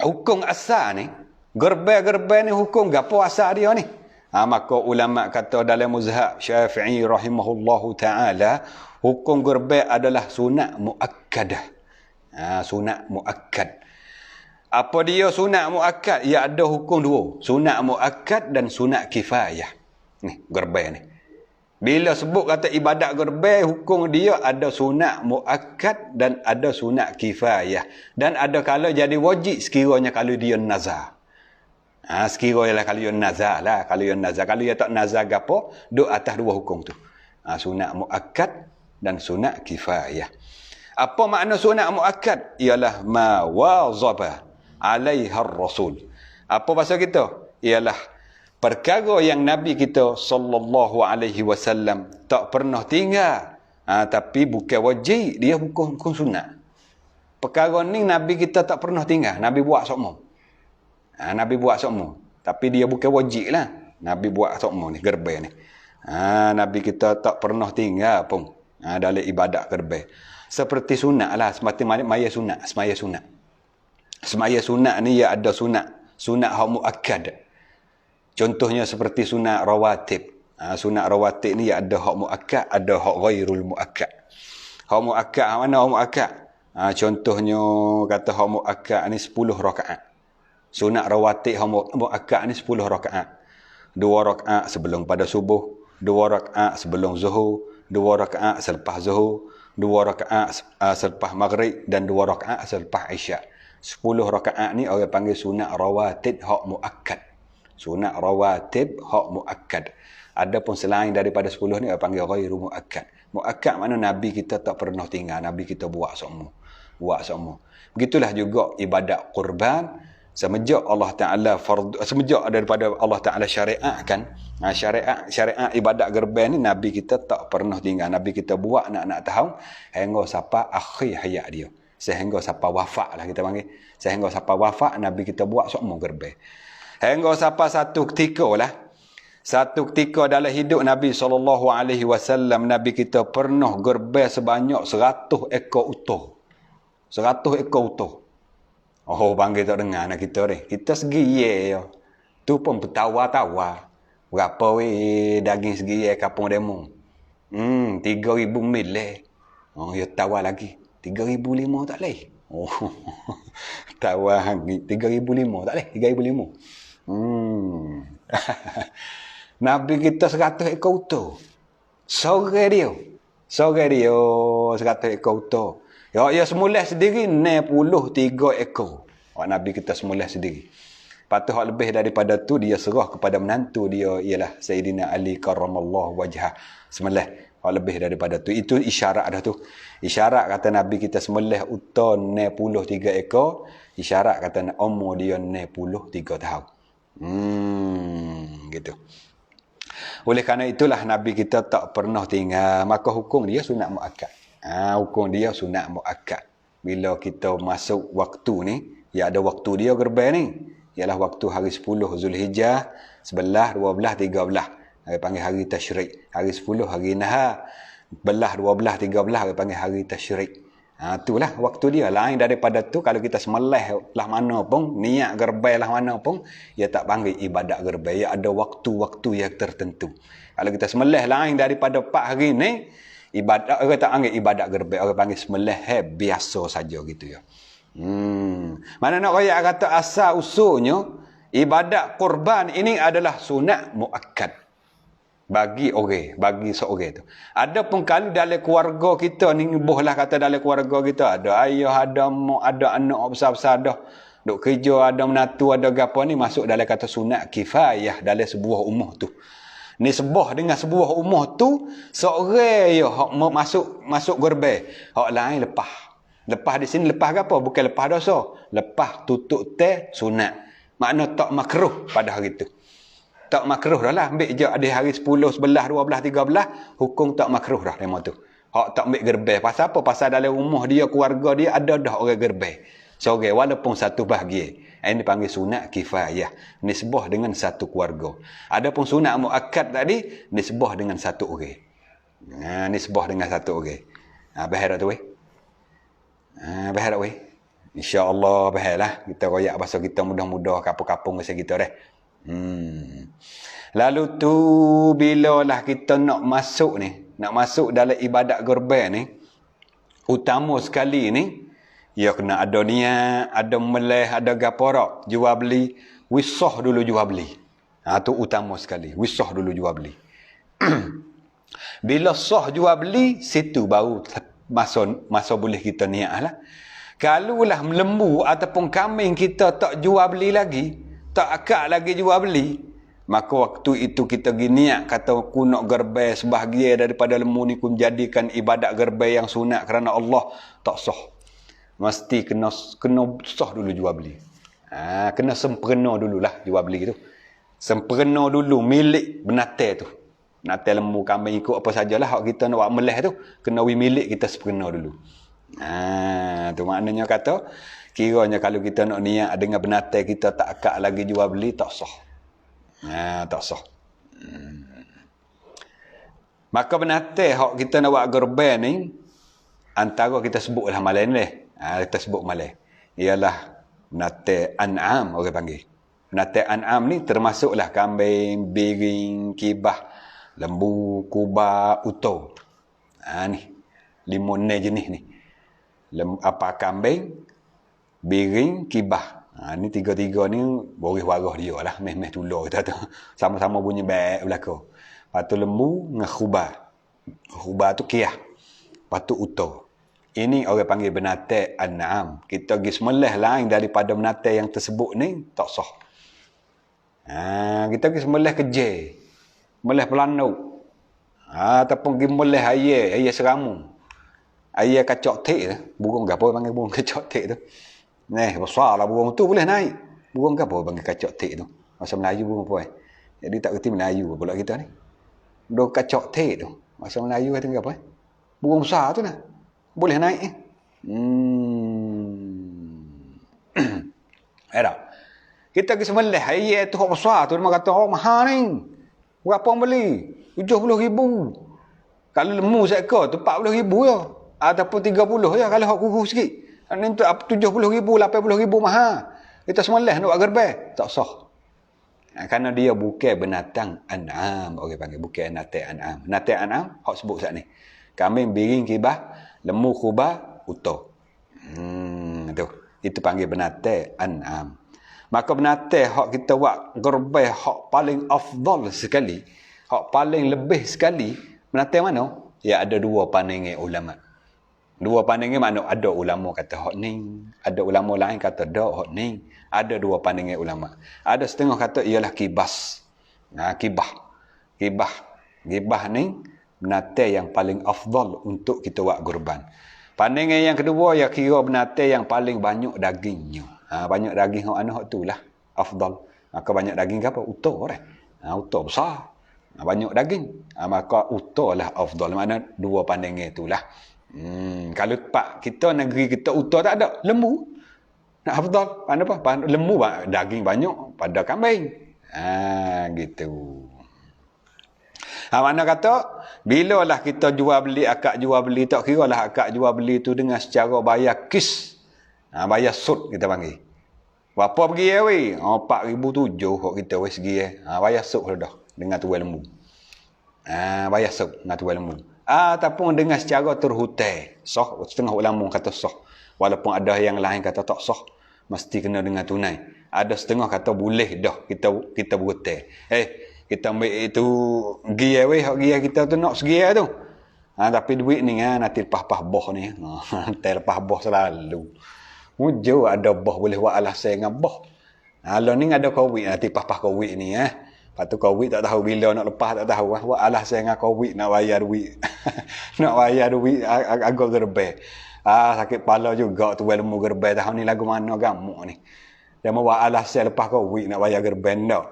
hukum asal ni, gerban ni hukum gapo asal dia ni? Maka ulama kata dalam mazhab Syafi'i rahimahullahu ta'ala, hukum gerban adalah sunat muakkadah. Sunat muakkad. Apa dia sunat muakkad? Ya ada hukum dua. Sunat muakkad dan sunat kifayah. Ni gerban ni. Bila sebut kata ibadat gerban, hukum dia ada sunat muakkad dan ada sunat kifayah. Dan ada kala jadi wajib sekiranya kalau dia nazar. Sekiranya kalau yang nazar lah. Kalau yang nazar. Kalau yang tak nazar apa, duduk atas dua hukum tu. Sunat muakkad dan sunat kifayah. Apa makna sunat muakkad? Ialah ma wazaba alaiha rasul. Apa bahasa kita? Ialah perkara yang Nabi kita sallallahu alaihi wasallam tak pernah tinggal. Tapi bukan wajib, dia hukum sunat. Perkara ni Nabi kita tak pernah tinggal. Nabi buat sokmo. Nabi buat sokmo. Tapi dia bukan wajib lah. Nabi buat sokmo ni, gerban ni. Nabi kita tak pernah tinggal pun dalam ibadat gerban. Seperti sunat lah. Semaya sunat. Semaya sunat ni ya ada sunat. Sunat hak muakkad. Contohnya seperti sunat rawatib. Sunat rawatib ni ya ada hak muakkad, ada hak ghairul muakkad. Hak muakkad mana hak muakkad? Contohnya kata hak muakkad ni 10 rakaat. Sunat rawatib muakkad ni 10 rakaat. 2 rakaat sebelum pada subuh, 2 rakaat sebelum zuhur, 2 rakaat selepas zuhur, 2 rakaat selepas maghrib dan 2 rakaat selepas isyak. 10 rakaat ni orang panggil sunat rawatib hak muakkad. Sunat rawatib hak muakkad. Adapun selain daripada 10 ni panggil ghairu muakkad. Muakkad makna Nabi kita tak pernah tinggal, Nabi kita buat semua. Buat semua. Begitulah juga ibadat kurban, semenjak Allah Taala semenjak daripada Allah Taala syariatkan, syariat ibadat gerban ni Nabi kita tak pernah tinggal. Nabi kita buat nak tahu hingga sampai akhir hayat dia. Sehingga sampai wafat lah kita panggil. Sehingga sampai wafat Nabi kita buat semua gerban. Hingga sampai satu ketika dalam hidup Nabi SAW, Nabi kita pernah gerban sebanyak 100 ekor utuh. 100 ekor utuh. Oh, panggil tak dengar anak kita ni. Kita segi ye. Tu pun bertawa-tawa. Berapa daging segi ye kapung demo? 3,000 mil leh. Oh, ya tawa lagi. 3,500 tak leh. Oh. Tawa lagi 3,500 tak leh. 3,500. Nabi kita 100 ekor utuh. Sore dia 100 ekor utuh. Ya semula sendiri 63 ekor. Nabi kita semula sendiri. Patut hak lebih daripada tu dia serah kepada menantu dia ialah Sayyidina Ali karramallahu wajhah. Semula hak lebih daripada tu. Itu isyarat dah tu. Isyarat kata Nabi kita semula utuh 63 ekor. Isyarat kata umur dia 63 tahun. Gitu. Oleh kerana itulah Nabi kita tak pernah tinggal, maka hukum dia sunat muakkad. Hukum dia sunat muakkad. Bila kita masuk waktu ni, ya ada waktu dia gerban ni, ialah waktu hari 10 Zulhijjah, 11, 12, 13. Hari panggil hari tasyrik. Hari 10 hari nahar. 11, 12, 13 hari panggil hari tasyrik. Itulah waktu dia. Lain daripada tu, kalau kita semelih lah mana pun, niat gerban lah mana pun, ia tak panggil ibadat gerban. Ia ada waktu-waktu yang tertentu. Kalau kita semelih lain daripada 4 hari ni, ibadat, orang tak panggil ibadat gerban. Orang panggil semelih biasa saja gitu ya. Mana nak kaya kata asal usulnya, ibadat kurban ini adalah sunat muakkad. Bagi orang, bagi seorang tu. Ada pun kali dalam keluarga kita ni, bohlah kata dalam keluarga kita, ada ayah, ada mak, ada anak besar-besar dah. Duk kerja, ada menatu, ada gapo ni, masuk dalam kata sunat kifayah dalam sebuah umur tu. Nisbah dengan sebuah umur tu, seorang ya hak masuk gerban, hak lain lepas. Lepas di sini lepas apa? Bukan lepas dosa. Lepas tutup teh sunat. Makna tak makruh pada hari tu. Tak makruh dah lah. Ambil je ada hari 10, 11, 12, 13. Hukum tak makruh dah lima tu. Hak tak ambil gerban. Pasal apa? Pasal dalam rumah dia, keluarga dia ada dah orang gerban. Seorang walaupun satu bahagian. Ini dipanggil sunat kifayah. Nisbah dengan satu keluarga. Adapun sunat muakkad tadi, nisbah dengan satu orang. Nisbah dengan satu orang. Bahaya tu weh. Bahaya weh. InsyaAllah bahaya lah. Kita royak bahasa kita mudah-mudah kapung-kapung masa kita dah. Lalu tu bila lah kita nak masuk dalam ibadat gerban ni, utama sekali ni, ya kena ada niat, ada meleh, ada gaporak, jual beli, wisah dulu jual beli. Tu utama sekali, wisah dulu jual beli. Bila sah jual beli, situ baru masa boleh kita niat lah. Kalau lah lembu ataupun kambing kita tak jual beli lagi, tak akak lagi jual beli, maka waktu itu kita niat kata aku nak gerban sebahagian daripada lembu ni, aku jadikan ibadat gerban yang sunat kerana Allah, tak sah. Mesti kena sah dulu jual beli. Kena sempurna dululah jual beli tu. Sempurna dulu milik benatai tu. Benatai lembu kambing ikut apa sajalah hak kita nak buat meleh tu, kena milik kita sempurna dulu. Tu maknanya kata kiranya kalau kita nak niat dengan benatai kita tak akak lagi jual beli, tak sah. Tak sah. Maka benatai hak kita nak buat gerban ni, antara kita sebutlah malai ni. Kita sebut malai. Ialah benatai an'am orang panggil. Benatai an'am ni termasuklah kambing, biring, kibah, lembu, kuba, uto. Ni 5 jenis ni. Kambing, biring, kibah. Ni tiga-tiga ni boris-waris dia lah. Meh-meh tular kita tu. Sama-sama bunyi baik belakang. Lepas tu lembu dengan khubah. Khubah tu kiyah. Lepas tu uto. Ini orang panggil benatai an'am. Kita pergi semelih lain daripada benatai yang tersebut ni, tak sah. Kita pergi sembelih keje, sembelih pelanuk, ataupun pergi sembelih ayam seramu, ayam kacok tik tu, burung gapo panggil burung kacok tik tu. Besar lah burung tu boleh naik. Burung gapo panggil kacok tik tu. Bahasa Melayu burung apa? Jadi tak kerti Melayu pula kita ni. Burung kacok tik tu. Bahasa Melayu kata apa? Burung besar tu lah. Boleh naik. Tak? Kita pergi sembelih ayam tu hok besar tu, dia kata, mahal ni. Berapa orang beli? 70,000. Kalau lembu seekor tu 40,000 je. Ataupun 30 je kalau hok kuku sikit. Ni tu 70,000, 80,000 mahal. Kita sembelih nak buat gerbang. Tak sah. Kerana dia bukan binatang an'am. Orang panggil bukan binatang an'am. Binatang an'am, hok sebut saat ni. Kambing, biring, kibah, lembu, kubah, uta. Tu. Itu panggil binatang an'am. Maka binatang hak kita buat gerbang hak paling afdal sekali, hak paling lebih sekali, binatang mana? Ya ada dua pandangan ulama. Dua pandangan mana? Ada ulama kata hak ni, ada ulama lain kata dak hak ni. Ada dua pandangan ulama. Ada setengah kata ialah kibas. Kibah ni binatang yang paling afdal untuk kita buat kurban. Pandangan yang kedua ya kira binatang yang paling banyak dagingnya. Banyak daging hak tu lah afdal. Maka banyak daging ke apa? Uta orang. Uta besar. Banyak daging. Maka uta lah afdal. Mana dua pandangan itulah. Kalau pak kita negeri kita uta tak ada, lembu. Nak afdal. Apa? Lembu daging banyak pada kambing. Gitu. Mana kata bila lah kita jual beli, akad jual beli, tak kira lah akad jual beli tu dengan secara bayar kis. Bayar sud kita panggil. Berapa pergi ya weh? 4,007 kok kita weh segi bayar sud dah dengan tuai lembu. Bayar sud dengan tuai lembu. Ataupun dengan secara terhutang. Sah, setengah ulama kata sah. Walaupun ada yang lain kata tak sah. Mesti kena dengan tunai. Ada setengah kata boleh dah kita berhutang. Kita ambil itu gia weh, hak gia kita tu nak segia tu. Tapi duit ni nanti lepas boh ni. Nanti lepas boh selalu. Mujur ada boh boleh buat alasan dengan boh. Kalau ni ada covid nanti pas covid ni Lepas tu covid tak tahu bila nak lepas, tak tahu buat alasan dengan covid nak bayar duit. Nak bayar duit agak gerbang. Sakit kepala juga tu lembu gerbang tahun ni lagu mana gamuk ni. Dia mau buat alasan lepas covid nak bayar gerbang dak.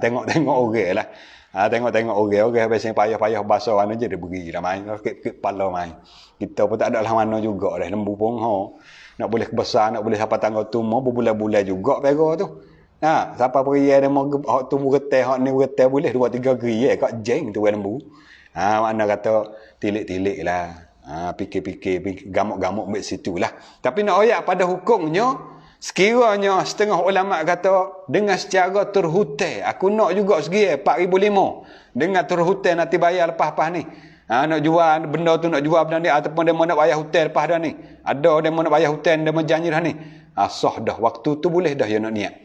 Tengok orang lah. Tengok orang biasanya payah-payah bahasa mana je dia pergi dah main. Sakit kepala main. Kita pun tak ada lah mana juga dah. Lembu pun nak boleh besar, nak boleh sampai tanggal tu mau berbulan-bulan juga pera tu. Siapa pergi dia mau hak tu bergetai, hak ni bergetai boleh 2-3 geri kat jeng tu lembu. Mana kata tilik-tilik lah. Fikir-fikir gamuk-gamuk ambil situ lah. Tapi nak ayat pada hukumnya, sekiranya setengah ulama kata dengan secara terhutang, aku nak juga segi 4,500 dengan terhutang nanti bayar lepas-lepas ni. Nak jual benda tu, nak jual benda ni, ataupun dia mau nak bayar hutang lepas dah ni. Ada dia mau nak bayar hutang, dia mau janji dah ni. Sah dah. Waktu tu boleh dah dia nak niat.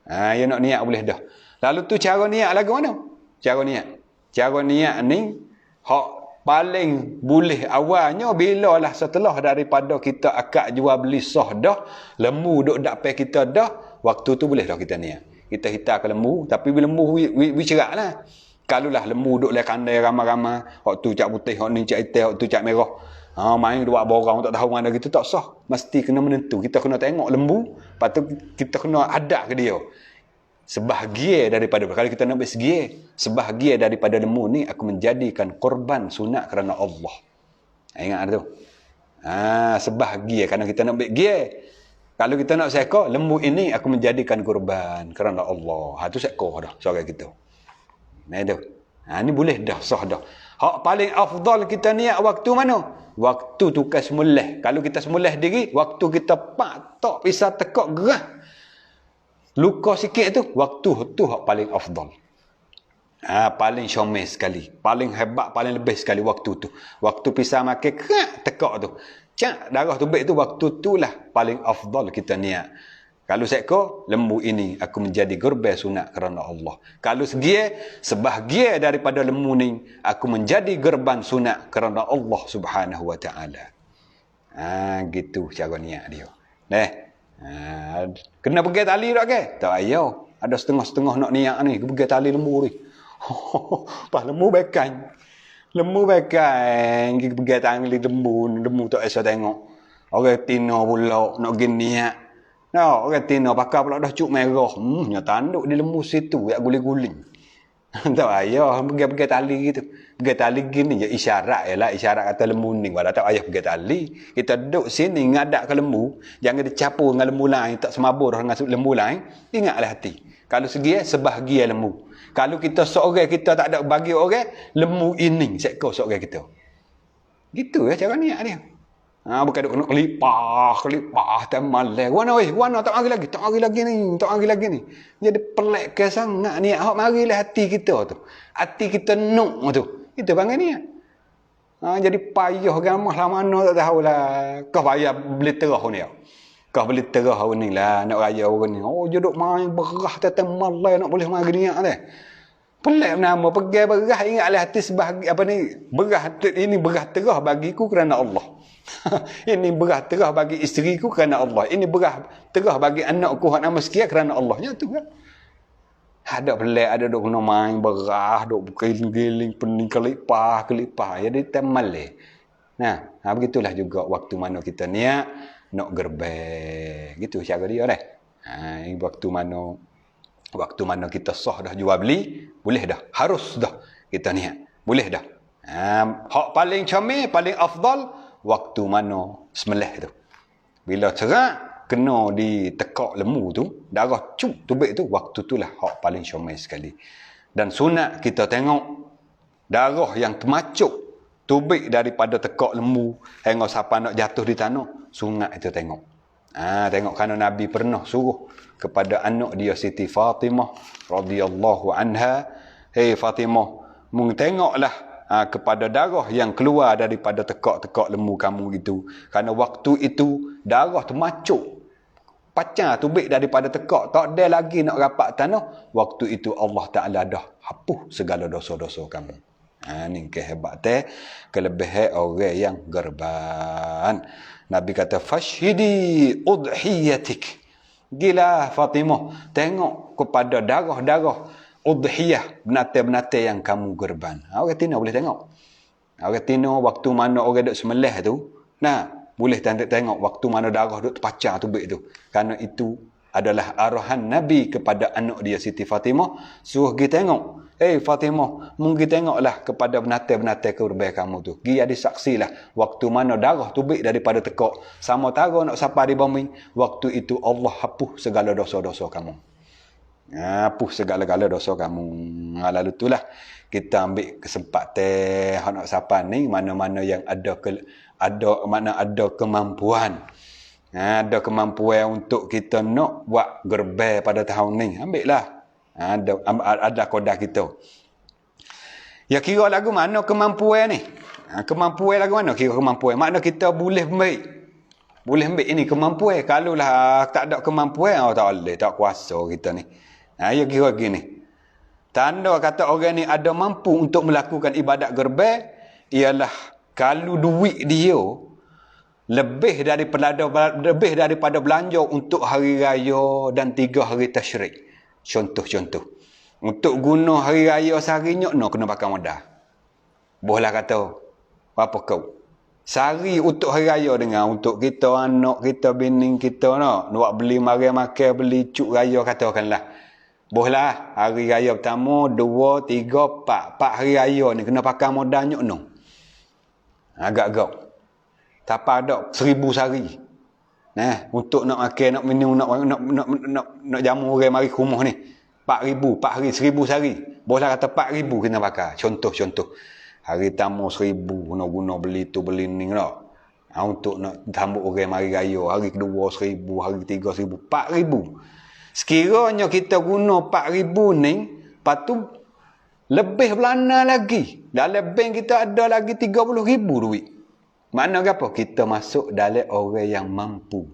Dia nak niat boleh dah. Lalu tu cara niat lagu mana? Cara niat ni, hak paling boleh awalnya bila lah setelah daripada kita akad jual beli sah dah, lembu duk dapat kita dah, waktu tu boleh dah kita niat. Kita hitar ke lembu, tapi bila lembu cerak lah. Kalau lah lembu duk le kandai ramai-ramai, hak tu cak putih, hak ni cak hitam, hak tu cak merah. Main dua borang tak tahu mana gitu, tak sah. Mesti kena menentu. Kita kena tengok lembu, lepas tu kita kena adat ke dia. Sebahagian daripada, kalau kita nak bersegia, sebahagian daripada lembu ni aku menjadikan korban sunat kerana Allah. Ingat tu. Sebahagian kerana kita nak bersegia. Kalau kita nak seekor, lembu ini aku menjadikan korban kerana Allah. Tu seekor dah suara kita. Ni boleh dah, sah dah. Hak paling afdal kita niat waktu mana? Waktu tukar semulih. Kalau kita semulih diri, waktu kita patok pisah tekak gerah, luka sikit tu, waktu tu hak paling afdal. Paling syomel sekali, paling hebat, paling lebih sekali waktu tu. Waktu pisah makan kerak tekak tu, cak darah tubik tu, waktu tu lah paling afdal kita niat. Kalau seekor, lembu ini aku menjadi kurban sunat kerana Allah. Kalau sebahagian daripada lembu ni aku menjadi kurban sunat kerana Allah Subhanahu wa taala. Gitu cara niat dia. Kena pergi tali tak ke? Tak payah. Ada setengah-setengah nak niat ni, pegang tali lembu ni. Pas lembu bekan. Lembu bekan, pergi pegang tali lembu tak esok tengok. Orang tino pula nak pergi niat. No, orang tino pakai pula dah cuk merah. Nyata tanduk di lembu situ, yak guling-guling. Tak payah pegang tali gitu. Pegang tali gini je isyarat ialah isyarat kata lembu ni. Walau tak payah pegang tali. Kita duduk sini ngadak ke lembu, jangan dicapur dengan lembu lain, tak semabur dengan lembu lain. Ingatlah hati. Kalau segi sebahagian lembu. Kalau kita seorang kita tak ada bagi orang, lembu ini seekor seorang kita. Gitu ya cara niat dia. Bukan duk nak kelipah temalai. Wana tak mari lagi ni. Jadi pelak ke sangat niat hak marilah hati kita tu. Hati kita nuk tu. Itu panggil niat. Jadi payah gamah lah mana tak tahulah. Kau payah beli terah ni. Kau beli terah ni lah nak raya orang ni. Duk main berah temalai nak boleh mari niat tu. Pelik nama pegang berah ingatlah hati sebahagian apa ni berah ini berah terah bagiku kerana Allah. Ini berah terah bagi isteriku kerana Allah. Ini berah terah bagi anakku hak nama sekian kerana Allah. Ya tu kan. Ada pelik ada duk kena main berah, duk giling-giling pening kelipah. Jadi temale. Nah, begitulah juga waktu mana kita niat nak gerbek. Gitu cara dia dah. Waktu mana kita sah dah jual beli, boleh dah. Harus dah kita niat. Boleh dah. Hak paling comel, paling afdal, waktu mana semelih tu. Bila cerak, kena ditekak lembu tu, darah cuk tubik tu, waktu tu lah hak paling comel sekali. Dan sunat kita tengok, darah yang termacuk, tubik daripada tekak lembu, hingga siapa nak jatuh di tanah, sunat itu tengok. Tengok kerana Nabi pernah suruh kepada anak dia Siti Fatimah radhiyallahu anha, "Hei Fatimah, mung tengoklah kepada darah yang keluar daripada tekak-tekak lembu kamu itu. Kerana waktu itu darah termacuk, pacah tubik daripada tekak, tak ada lagi nak rapat tanah. Waktu itu Allah Ta'ala dah hapus segala dosa-dosa kamu." Ni kehebat kelebihan orang yang gerban. Nabi kata, "Fashhidi udhiyatik." Gila Fatimah, tengok kepada darah-darah udhiyah, benate-benate yang kamu gerban. Orang Tino boleh tengok. Orang Tino waktu mana orang duk semelih tu, boleh tengok waktu mana darah duk terpacah tubik tu. Kerana itu adalah arahan Nabi kepada anak dia Siti Fatimah, suruh pergi tengok. Fatimah, mungkin tengoklah kepada benate-benate kurban kamu tu. Gi ada saksilah waktu mana darah tubik daripada tekak, sama tara nak sapa di bumi, waktu itu Allah hapus segala dosa-dosa kamu. Hapus segala-gala dosa kamu. Lalu itulah kita ambil kesempatan nak sapa ni, mana-mana yang ada kemampuan. Ada kemampuan untuk kita nak buat gerbai pada tahun ni, ambillah. Ada kodak kita. Ya kira lagu mana kemampuan ni? Kemampuan lagu mana kira kemampuan? Makna kita boleh ambil. Boleh ambil ini kemampuan. Kalau lah tak ada kemampuan, tak boleh, tak kuasa kita ni. Ya kira gini. Tanda kata orang ni ada mampu untuk melakukan ibadat gerbai ialah kalau duit dia lebih daripada belanja untuk hari raya dan 3 hari tasyrik. Contoh. Untuk guna hari raya sehari nak kena pakai modal. Bolehlah kata, apa kau? Sehari untuk hari raya dengan untuk kita, anak kita, bini kita nak beli mari makan, beli cuk raya katakanlah. Bolehlah hari raya pertama, 2, 3, 4 hari raya ni kena pakai modal nak. Agak-agak. Tak ada 1000 sehari. Untuk nak makan, nak minum, nak jamu orang mari ke rumah ni. 4,000, 4 hari, 1000 sehari. Boleh kata 4,000 kena pakai. Contoh. Hari tamu 1000, guna beli tu, beli ni lah. Untuk nak sambut orang mari raya. Hari kedua 1000, hari ketiga 1000, 4,000. Sekiranya kita guna 4,000 ni, lepas tu lebih belana lagi. Dalam bank kita ada lagi 30,000 duit. Makna apa? Kita masuk dalam orang yang mampu.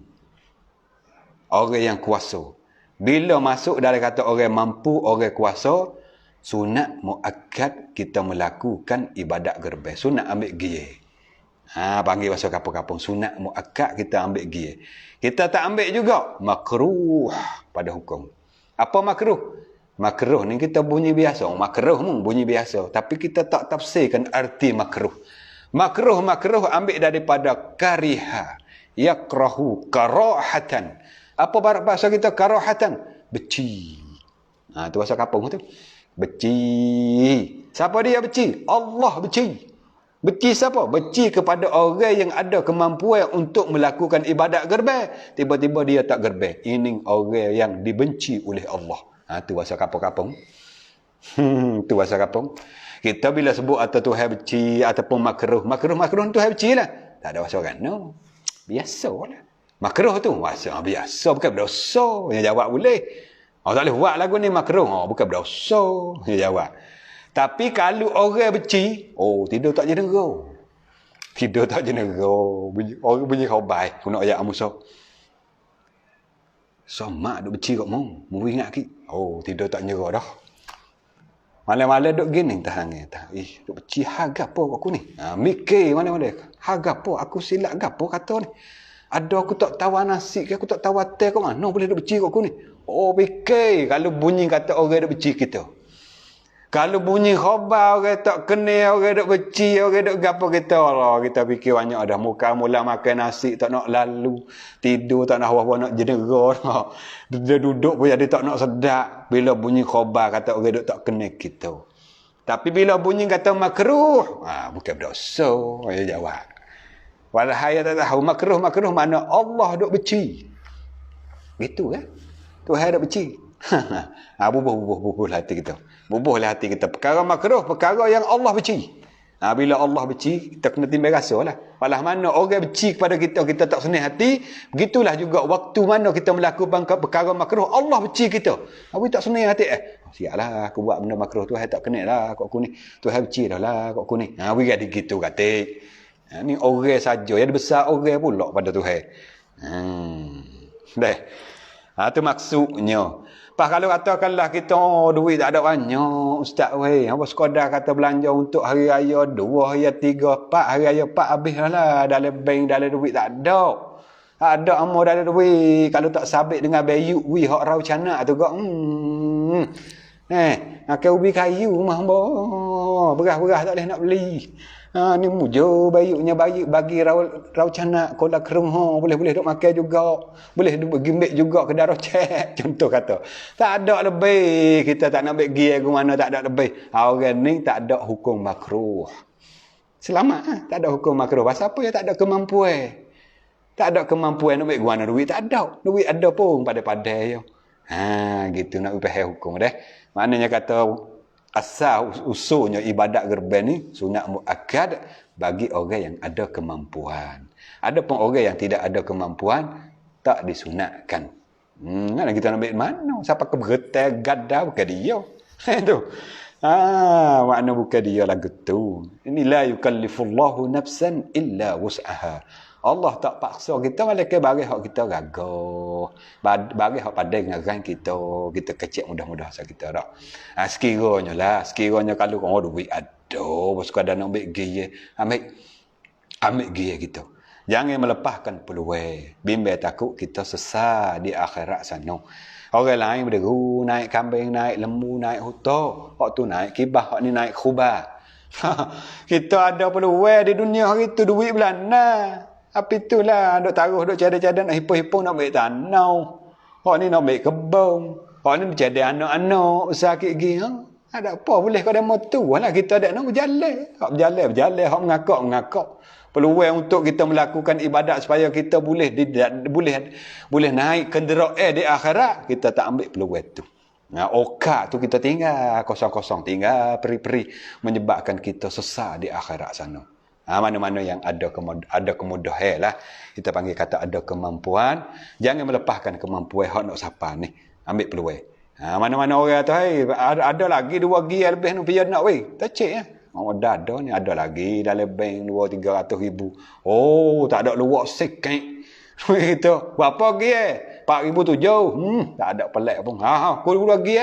Orang yang kuasa. Bila masuk dalam kata orang mampu, orang kuasa, sunat muakkad kita melakukan ibadat gerbai. Sunat ambil giye. Panggil bahasa kapung-kapung. Sunat muakkad kita ambil giye. Kita tak ambil juga, makruh pada hukum. Apa makruh? Makruh ni kita bunyi biasa. Makruh pun bunyi biasa. Tapi kita tak tafsirkan arti makruh. Makruh ambil daripada kariha. Yakrahu karahatan. Apa bahasa kita karahatan? Benci. Tu bahasa kapung tu. Benci. Siapa dia benci? Allah benci. Benci siapa? Benci kepada orang yang ada kemampuan untuk melakukan ibadat gerbang. Tiba-tiba dia tak gerbang. Ini orang yang dibenci oleh Allah. Tu bahasa kapung-kapung. Tu bahasa kapung. Kita bila sebut atau Tuhan benci ataupun makruh Tuhan benci lah. Tak ada bahasa orang. No. Biasa lah. Makruh tu bahasa biasa, bukan berdosa. Dia jawab boleh. Tak boleh buat lagu ni makruh. Bukan berdosa. Dia jawab. Tapi kalau orang benci, tidur tak jenera. Tidur tak jenera. Orang bunyi khabar. Kuna ayat Musa. Mak duk benci kat mu. Mu ingat ki. Tidur tak nyerah dah. Malam-malam duk gini tahan. Duk benci harga apa aku ni? Mikir malam-malam. Harga apa aku silap gapo kata ni? Ada aku tak tahu nasi ke aku tak tahu teh kau mana boleh duk benci kat aku ni? Fikir kalau bunyi kata orang duk benci kita. Kalau bunyi khabar orang tak kenal, orang duk benci, orang duk gapo kita, Allah kita fikir banyak dah. Muka mula makan nasi tak nak lalu, tidur tak nak hawa-hawa nak jenera. Dia duduk pun jadi tak nak sedap bila bunyi khabar kata orang duk tak kenal kita. Tapi bila bunyi kata makruh, bukan berdosa, dia jawab. Walhai tak tahu makruh mana Allah duk benci. Gitu kan? Tuhan duk benci. Bubuh hati kita. Bubuhlah hati kita. Perkara makruh, perkara yang Allah benci. Bila Allah benci, kita kena timbang rasa lah. Walau mana orang benci kepada kita, kita tak senang hati. Begitulah juga waktu mana kita melakukan perkara makruh, Allah benci kita. Tapi tak senang hati. Siaplah aku buat benda makruh, Tuhan tak kenal lah kat aku ni. Tuhan benci dah lah kat aku ni. Begini gitu kata. Ni orang saja. Yang besar orang pula pada Tuhan. Tu maksudnya. Kalau katakanlah kita duit tak ada banyak ustaz apa sekadar kata belanja untuk hari raya 2 hari 3 4 hari raya 4 habis lah dalam bank dalam duit tak ada amal dalam duit kalau tak sabit dengan bayu hak rau canak tu kok akan ubi kayu rumah hamba beras tak boleh nak beli ni mujo bayunya bagi rau canak kola kerung boleh duk makan juga boleh duk gimbik juga ke darah cek contoh kata tak ada lebih kita tak nak ambil gi ke mana tak ada lebih orang ni tak ada hukum makruh selamat tak ada hukum makruh pasal apa dia tak ada kemampuan nak ambil guna duit tak ada duit ada pun pada-pada yo gitu nak faham hukum dah maknanya kata asal usulnya ibadat gerban ni sunat muakkad bagi orang yang ada kemampuan. Adapun orang yang tidak ada kemampuan tak disunatkan. Mana kita nak ambil mana? Siapa kebertai gada bukan dia. Itu. Makna bukan dia lagu tu. Ini la yukallifullahu nafsan illa wus'aha. Allah tak paksa kita malaikat bagi hak kita gagah. Bagi hak pandai dengan ran kita kecil mudah-mudah asal kita dak. Sekiranya kalau kau duit ada, sekadar nak ambil gaya, ambil gaya kita. Jangan melepaskan peluang. Bimbang takut kita sesat di akhirat sana. Orang lain berderu, naik kambing, naik lembu, naik huta. Hak tu naik kibah, hak ni naik khubah. Kita ada peluang di dunia hari tu duit belana. Apa itulah duk taruh duk cadang-cadang nak hipo-hipo nak ambil tanah. Hak ni nak ambil kebun. Hak ni cadang anak-anak sakit gigi. Ada apa boleh kau demo tu lah kita ada nak berjalan. Hak berjalan, hak mengakak. Peluang untuk kita melakukan ibadat supaya kita boleh naik kenderaan di akhirat, kita tak ambil peluang tu. Okak tu kita tinggal kosong-kosong, tinggal peri-peri menyebabkan kita sesat di akhirat sana. Mana-mana yang ada kemudahan lah. Kita panggil kata ada kemampuan. Jangan melepaskan kemampuan hak nak siapa ni. Ambil peluang. Mana-mana orang tu, ada lagi 2 gi lebih ni pian nak weh. Tak cek ya. Dah ada ni, ada lagi dalam bank 200-300 ribu. Tak ada luak sikit. Itu. Berapa gi 4,007. Tak ada pelik pun. Aku 2 gi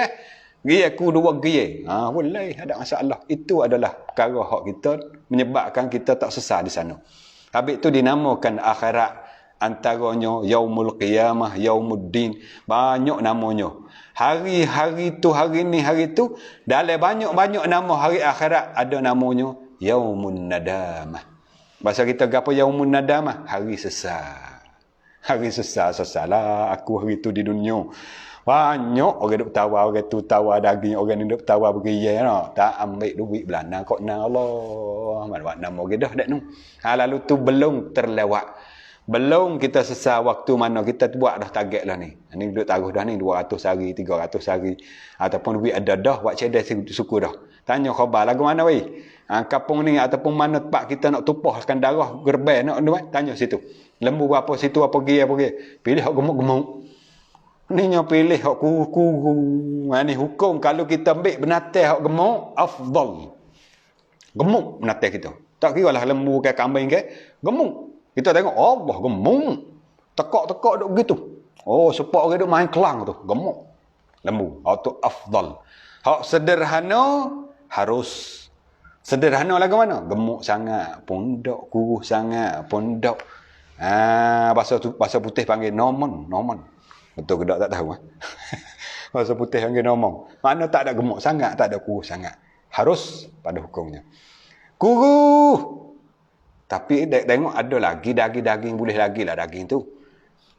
aku 2 gi. Boleh, ada masalah. Itu adalah perkara hak kita menyebabkan kita tak sesat di sana. Habis tu dinamakan akhirat Antaranya Yaumul Qiyamah, Yaumuddin. Banyak namanya. Hari-hari tu, hari ni, hari tu. Dalam banyak-banyak nama hari akhirat ada namanya Yaumun Nadamah. Bahasa kita apa Yaumun Nadamah? Hari sesal. Hari sesal lah aku hari tu di dunia. Banyak orang duk tawar, orang tu tawar daging, orang ni duk tawar bergaya no. Tak ambil duit belana kok na Allah. Mana nama orang dah dak nu. Lalu tu belum terlewat. Belum kita sesal waktu mana kita buat dah target lah ni. Ni duk taruh dah ni 200 hari, 300 hari ataupun duit ada dah buat cedas suku dah. Tanya khabar lagu mana wei? Kampung ni ataupun mana tempat kita nak tumpahkan darah gerbai nak tanya situ. Lembu apa situ apa pergi. Pilih hak gemuk-gemuk. Ni nya pilih hak kuku. Ni hukum kalau kita ambil binatang hak gemuk afdal. Gemuk binatang kita. Tak kira lah lembu ke kambing ke, gemuk. Kita tengok Allah gemuk. Tekak-tekak duk gitu. Oh, sepak orang duk main kelang tu, gemuk. Lembu, hak tu afdal. Hak sederhana harus sederhana lagu mana? Gemuk sangat, pondok, kurus sangat, pondok. Bahasa putih panggil norman. Betul ke tak tahu. Bahasa putih panggil norman. Mana tak ada gemuk sangat, tak ada kurus sangat. Harus pada hukumnya. Kurus. Tapi tengok ada lagi daging boleh lagi lah daging tu.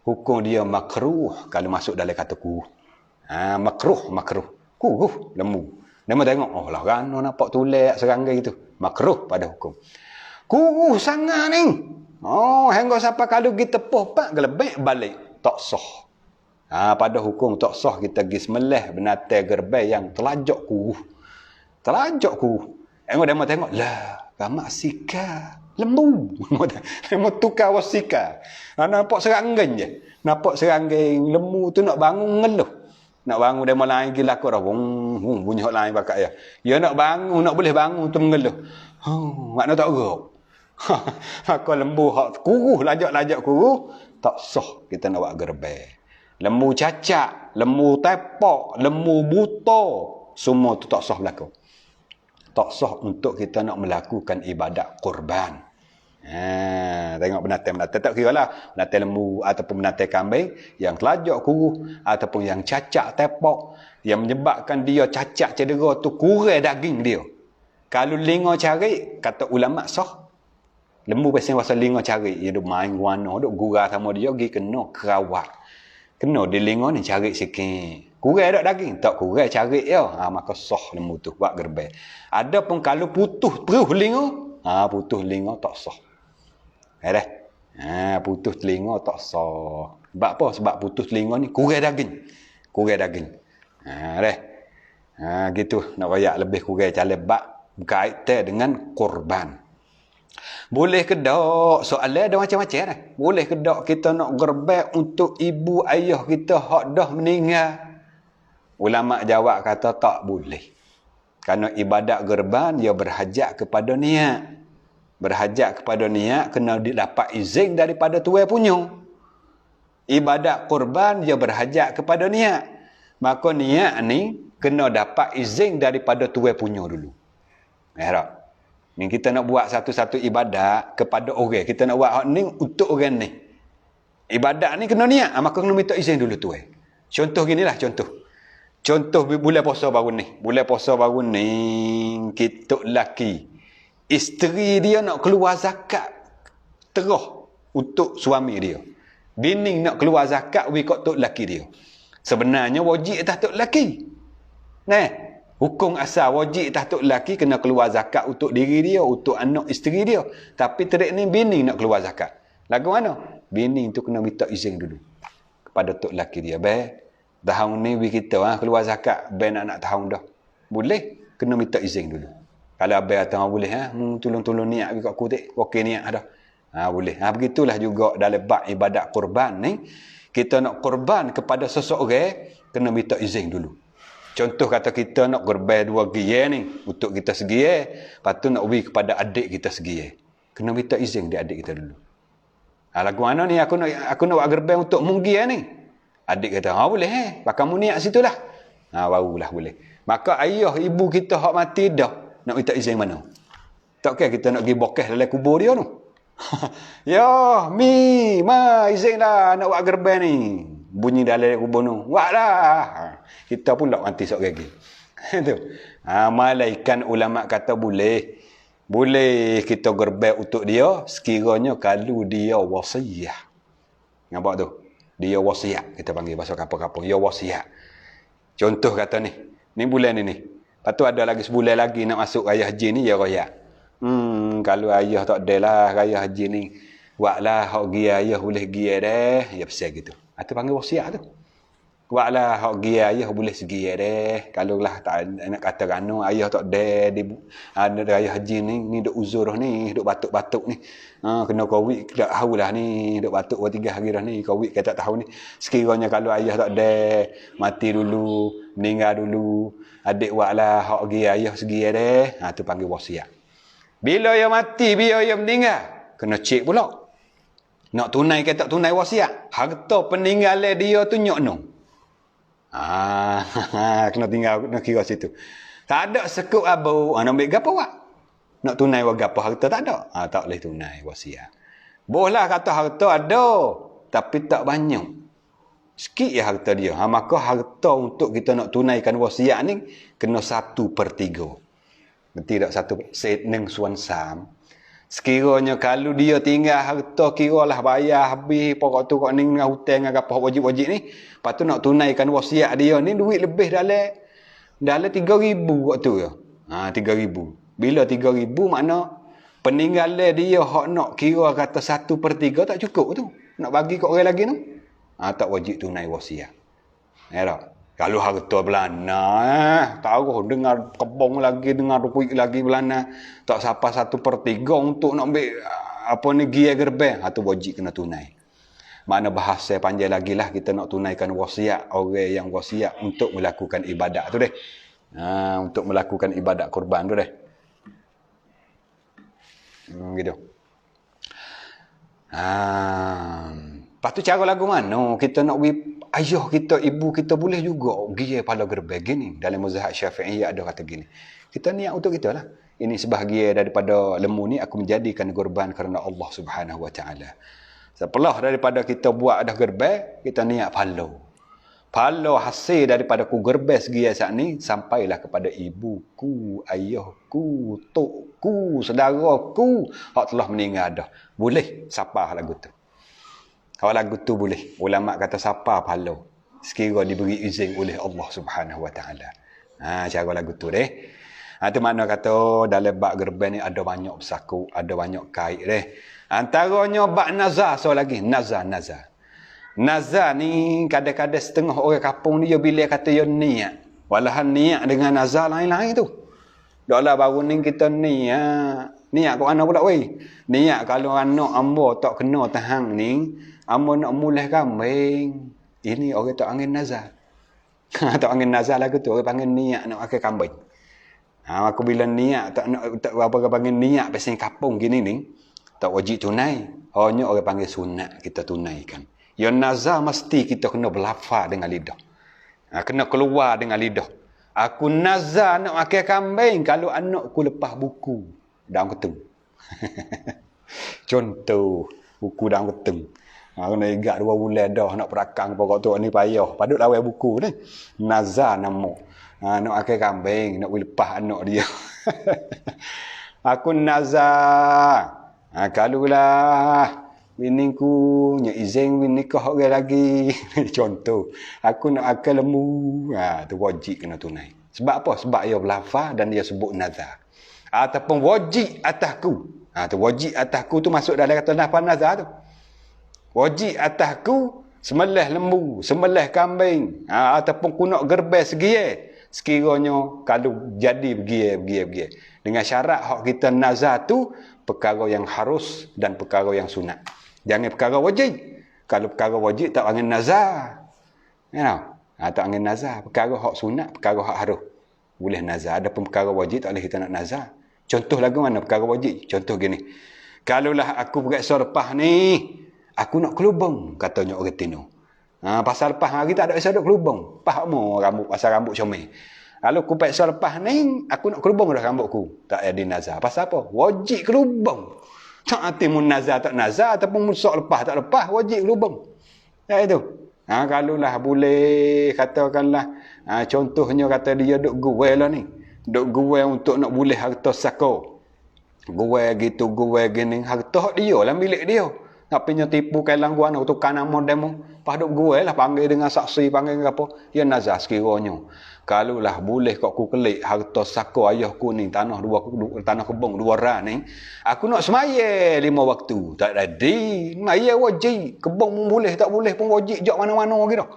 Hukum dia makruh kalau masuk dalam kata kurus. Makruh. Kurus lembu. Dia tengok, oh lah kan nampak tulak serangga gitu. Makruh pada hukum. Kurus sangat ni. Oh, hingga sampai kalau kita pohpak gelebek balik tak sah. Pada hukum tak sah kita pergi sembelih binatang gerbai yang telajak kurus. Engkau dia tengok, lah, gamak sika. Lembu. Dia tukar wasika. Nampak seranggan je. Nampak seranggan lembu tu nak bangun ngeluh. Nak bangun dia lain gila aku dah. Bunyi hak lain pakai ya. Dia nak bangun, nak boleh bangun tu mengeluh. Makna tak gerak. Maka lembu hak kurus, lajak kurus, tak sah kita nak buat gerbai. Lembu cacat, lembu tepak, lembu buta, semua tu tak sah berlaku. Tak sah untuk kita nak melakukan ibadat kurban. Tengok binatang tak kira lah binatang lembu ataupun binatang kambing yang telajak kurus ataupun yang cacat tepak yang menyebabkan dia cacat cedera tu kurang daging dia. Kalau linga cari kata ulama sah. Lembu pasal linga cari dia duk main warna duk gurau sama dia pergi kena kerawat. Kena di linga ni cari sikit. Kurang dak daging, tak kurang cari dia. Maka sah lembu tu buat gerbai. Adapun kalau putus terus linga, putus linga tak sah. Putus telinga tak sah. Sebab apa? Sebab putus telinga ni kurang daging. Gitu nak royak lebih kurang calon bab berkaitan dengan kurban. Boleh ke tak? Soalan ada macam-macam dah. Boleh ke tak kita nak gerbai untuk ibu ayah kita hak dah meninggal? Ulama jawab kata tak boleh. Kerana ibadat gerban dia berhajat kepada niat. Berhajat kepada niat kena dapat izin daripada tuan punya. Ibadat kurban dia berhajat kepada niat. Maka niat ni kena dapat izin daripada tuan punya dulu. Harap. Ni kita nak buat satu-satu ibadat kepada orang. Kita nak buat hak ni untuk orang ni. Ibadat ni kena niat, maka kena minta izin dulu tuan. Contoh ginilah contoh. Contoh bulan puasa baru ni. Bulan puasa baru ni kita lelaki isteri dia nak keluar zakat terah untuk suami dia. Bini nak keluar zakat ikut tok lelaki dia. Sebenarnya wajib atas tok lelaki. Hukum asal wajib atas tok lelaki kena keluar zakat untuk diri dia, untuk anak isteri dia. Tapi terik ni bini nak keluar zakat. Lagu mana? Bini tu kena minta izin dulu kepada tok lelaki dia. Tahun ni kita keluar zakat, nak tahun dah. Boleh, kena minta izin dulu. Kalau abang kata boleh, tolong niat kat aku tak? Okey niat dah. Boleh. Begitulah juga dalam bab ibadat kurban ni. Kita nak kurban kepada seseorang, kena minta izin dulu. Contoh kata kita nak kurban 2 giyai ni untuk kita segiyai, lepas tu nak beri kepada adik kita segiyai. Kena minta izin dia adik kita dulu. Lagu mana ni aku nak buat kurban untuk munggiyai ni. Adik kata, boleh pakai mu niat situlah. Barulah boleh. Maka ayah ibu kita hak mati dah nak minta izin mana? Tak kira kita nak pergi bokeh dalam kubur dia tu. Yo, izin dah nak buat gerbang ni. Bunyi dalam kubur tu. Buat dah. Kita pula nanti sok gigi. Tu. Malaikat ulama kata boleh. Boleh kita gerbang untuk dia sekiranya kalau dia wasiat. Nampak tu? Dia wasiat. Kita panggil bahasa kapal-kapal. Dia wasiat. Contoh kata ni. Ni bulan ni. Lepas tu ada lagi sebulan lagi nak masuk raya haji ni, ya raya. Kalau ayah tak ada lah raya haji ni. Buatlah hak gi ayah boleh gi dah. Ya pasal gitu. Itu panggil wasiat tu. Buatlah hak gi ayah boleh segi dah. Kalau lah tak nak kata rano ayah tak ada di raya haji ni duk uzur ni, duk batuk-batuk ni. Kena covid tak tahu lah ni, duk batuk 2-3 hari dah ni, covid ke tak tahu ni. Sekiranya kalau ayah tak ada, mati dulu, meninggal dulu, adik buatlah hak gi ayah segi dah. Tu panggil wasiat. Bila ia mati, bila ia meninggal, kena cek pula. Nak tunai ke tak tunai wasiat? Harta peninggalan dia tu nyok no. Kena tinggal, kena kira situ. Tak ada sekup abu, nak ambil gapo buat? Nak tunai gapo harta tak ada? Tak boleh tunai wasiat. Bolehlah kata harta ada, tapi tak banyak. Sikit ya harta dia. Maka harta untuk kita nak tunaikan wasiat ni, kena 1/3. Ngerti tak? 1/6. Sekiranya kalau dia tinggal harta, kiralah bayar habis pokok tu kok ni dengan hutang dengan apa wajib-wajib ni. Lepas tu nak tunaikan wasiat dia ni duit lebih dalam 3,000 kok tu ya. 3,000. Bila 3,000 makna peninggalan dia hak nak kira kata 1/3 tak cukup tu. Nak bagi kat orang lagi tu. Tak wajib tunai wasiat. Ya tak? Kalau harta belana, taruh dengar kebong lagi, dengar duit lagi belana, tak sampai 1/3 untuk nak ambil apa ni gia gerbang, tu wajib kena tunai. Makna bahasa panjang lagi lah kita nak tunaikan wasiat orang yang wasiat untuk melakukan ibadat tu deh. Untuk melakukan ibadat kurban tu deh. Gitu. Lepas tu cara lagu mana kita nak ayah kita, ibu kita boleh juga pergi pada gerbang gini. Dalam mazhab Syafi'i ada kata gini. Kita niat untuk kita lah. Ini sebahagian daripada lembu ni aku menjadikan kurban kerana Allah Subhanahu Wa Taala. Setelah daripada kita buat dah gerbang, kita niat pahala. Pahala hasil daripada ku gerbang segi saat ni sampailah kepada ibuku, ayahku, tokku, saudaraku hak telah meninggal dah. Boleh sapah lagu tu. Kalau lagu tu boleh. Ulama kata siapa pahala sekira diberi izin oleh Allah Subhanahu Wa Taala. Cara lagu tu deh. Itu makna kata dalam bab gerbang ni ada banyak bersaku, ada banyak kait deh. Antaranya bab nazar lagi. Nazar. Nazar ni kadang-kadang setengah orang kampung ni dia bila kata dia niat. Walahan niat dengan nazar lain-lain tu. Daklah baru ni kita niat. Niat kat mana pula weh? Niat kalau anak ambo tak kena tahang ni, ambo nak mulai kambing. Ini orang tak angin nazar. Tak angin nazar lagu tu orang panggil niat nak pakai kambing. Aku bila niat tak nak tak apa panggil niat pasal kampung gini ni, tak wajib tunai. Hanya orang panggil sunat kita tunaikan. Ya nazar mesti kita kena berlafaz dengan lidah. Kena keluar dengan lidah. Aku nazar nak pakai kambing kalau anakku lepas buku dalam keteng. Contoh buku dalam keteng. Kena ingat 2 bulan dah nak perakang pokok tu ni payah. Padut lawan buku ni. Nazar nama. Nak pakai kambing, nak lepas anak dia. Aku nazar. Kalulah biniku nya izin nikah orang lagi. Contoh. Aku nak akan lembu. Tu wajib kena tunai. Sebab apa? Sebab ia berlafaz dan dia sebut nazar. Ataupun wajib atasku. Tu wajib atasku tu masuk dalam kata nafas nazar tu. Wajib atasku sembelih lembu, sembelih kambing. Ataupun ku nak gerbang segiye. Sekiranya kalau jadi begiye. Dengan syarat hak kita nazar tu perkara yang harus dan perkara yang sunat. Jangan perkara wajib. Kalau perkara wajib tak angin nazar. Ya, tak angin nazar. Perkara hak sunat, perkara hak harus. Boleh nazar. Adapun perkara wajib tak boleh kita nak nazar. Contoh lagu mana perkara wajib? Contoh gini. Kalaulah aku periksa lepas ni, aku nak kelubang, katanya orang Tino. Pasal lepas hari tak ada bisa duk kelubang. Faham rambut pasal rambut comel. Kalau aku periksa lepas ni, aku nak kelubang dah rambutku. Tak ada nazar. Pasal apa? Wajib kelubang. Tak arti mun nazar tak nazar ataupun mun sok lepas tak lepas wajib lubang. Ya itu. Kalaulah boleh katakanlah contohnya kata dia duk guai lah ni. Duk guai untuk nak boleh harta sako. Guai gitu guai gini harta dia lah milik dia. Ngapinya tipu kailang gua nak tukar nama demo. Pas duk guai lah panggil dengan saksi panggil apa. Ya nazar sekiranya. Kalaulah boleh kok ku kelik harta sako ayahku ni tanah tanah kebun 2 ran ni, aku nak semaya 5 waktu. Tak ada. Semaya wajib. Kebun pun boleh tak boleh pun wajib jak mana-mana gitu.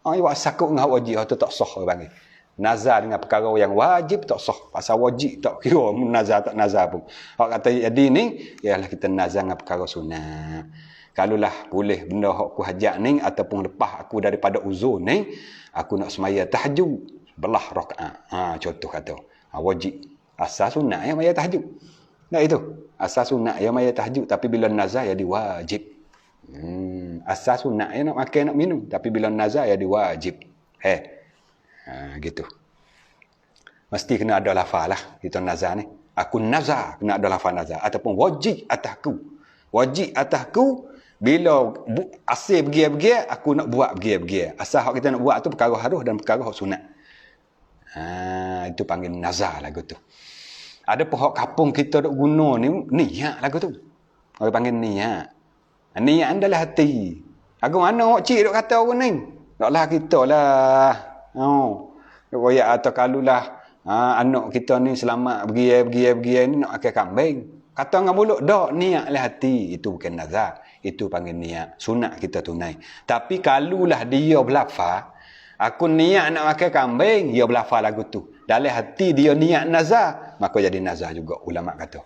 Awak sako ngah wajib atau tak sah panggil. Nazar dengan perkara yang wajib tak sah. Pasal wajib tak kira nazar tak nazar pun. Awak kata jadi ni ialah kita nazar dengan perkara sunat. Kalaulah boleh benda hak ku hajat ni ataupun lepas aku daripada uzur ni, aku nak semaya tahajud belah rakaat. Contoh kata. Wajib. Asal sunat yang maya tahajud. Nah itu. Asal sunat yang maya tahajud tapi bila nazar jadi wajib. Asal sunat yang nak makan nak minum tapi bila nazar jadi wajib. Gitu. Mesti kena ada lafaz lah kita nazar ni. Aku nazar kena ada lafaz nazar ataupun wajib atasku. Wajib atasku bila asal pergi-pergi aku nak buat pergi-pergi. Asal hak kita nak buat tu perkara harus dan perkara hak sunat. Itu panggil nazar lagu tu. Ada pun hak kampung kita duk guna ni niat lagu tu. Orang panggil niat. Niat adalah hati. Aku mana hak cik duk kata orang ni? Taklah kita lah. Royak atau kalulah anak kita ni selamat pergi ni nak akan kambing. Kata dengan mulut dak niatlah hati. Itu bukan nazar. Itu panggil niat. Sunat kita tunai. Tapi kalulah dia berlafaz, aku niat nak makan kambing, dia berlafaz lagu tu. Dalam hati dia niat nazar, maka jadi nazar juga ulama kata.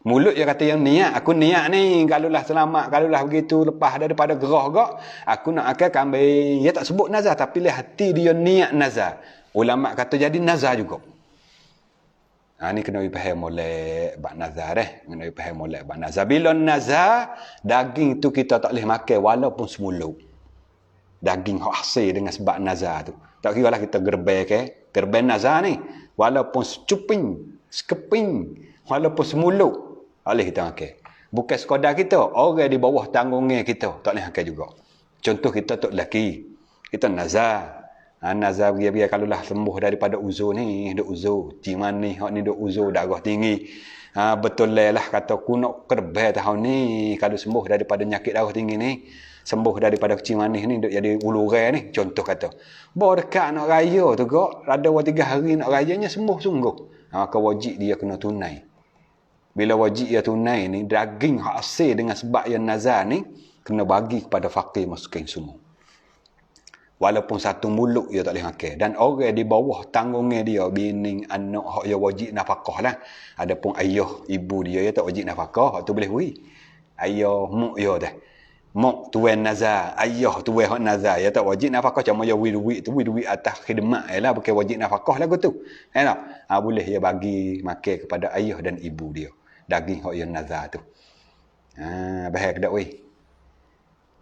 Mulut dia kata yang niat, aku niat ni kalulah selamat, kalulah begitu lepas daripada gerah gak, aku nak makan kambing. Dia tak sebut nazar tapi dalam hati dia niat nazar. Ulama kata jadi nazar juga. Ni kena faham molek bab nazar kena faham molek bab nazar. Bila nazar, daging tu kita tak boleh makan walaupun semuluk. Daging hak hasil dengan sebab nazar tu. Tak kira lah kita gerben nazar ni. Walaupun secuping, sekeping, walaupun semuluk, boleh kita makan. Bukan sekadar kita, orang di bawah tanggungnya kita, tak boleh makan juga. Contoh kita tok lelaki, kita nazar. Nazar biar kalulah sembuh daripada uzur ni, duk uzur. Ciman ni, hak ni duk uzur, darah tinggi. Betul lah kata aku nak gerben tahun ni, kalau sembuh daripada nyakit darah tinggi ni, sembuh daripada kecil manis ni duk jadi uluran ni, contoh kata bawa dekat nak raya tu kok ada 3 hari nak rayanya sembuh sungguh, maka wajib dia kena tunai. Bila wajib dia tunai ni, daging hak hasil dengan sebab yang nazar ni kena bagi kepada fakir miskin semua, walaupun satu mulut dia tak boleh makan. Dan orang di bawah tanggungnya dia, bini anak hak dia wajib nafkah lah. Adapun ayah ibu dia tak wajib nafkah, hak tu boleh beri. Ayah mak dia dah, mak tuan nazar, ayah tuan hak nazar, dia tak wajib nafkah, cuma dia beri duit atas khidmat lah, bukan wajib nafkah lagu tu. Boleh dia bagi makan kepada ayah dan ibu dia daging hak yang nazar tu. Bahaya ke tak weh?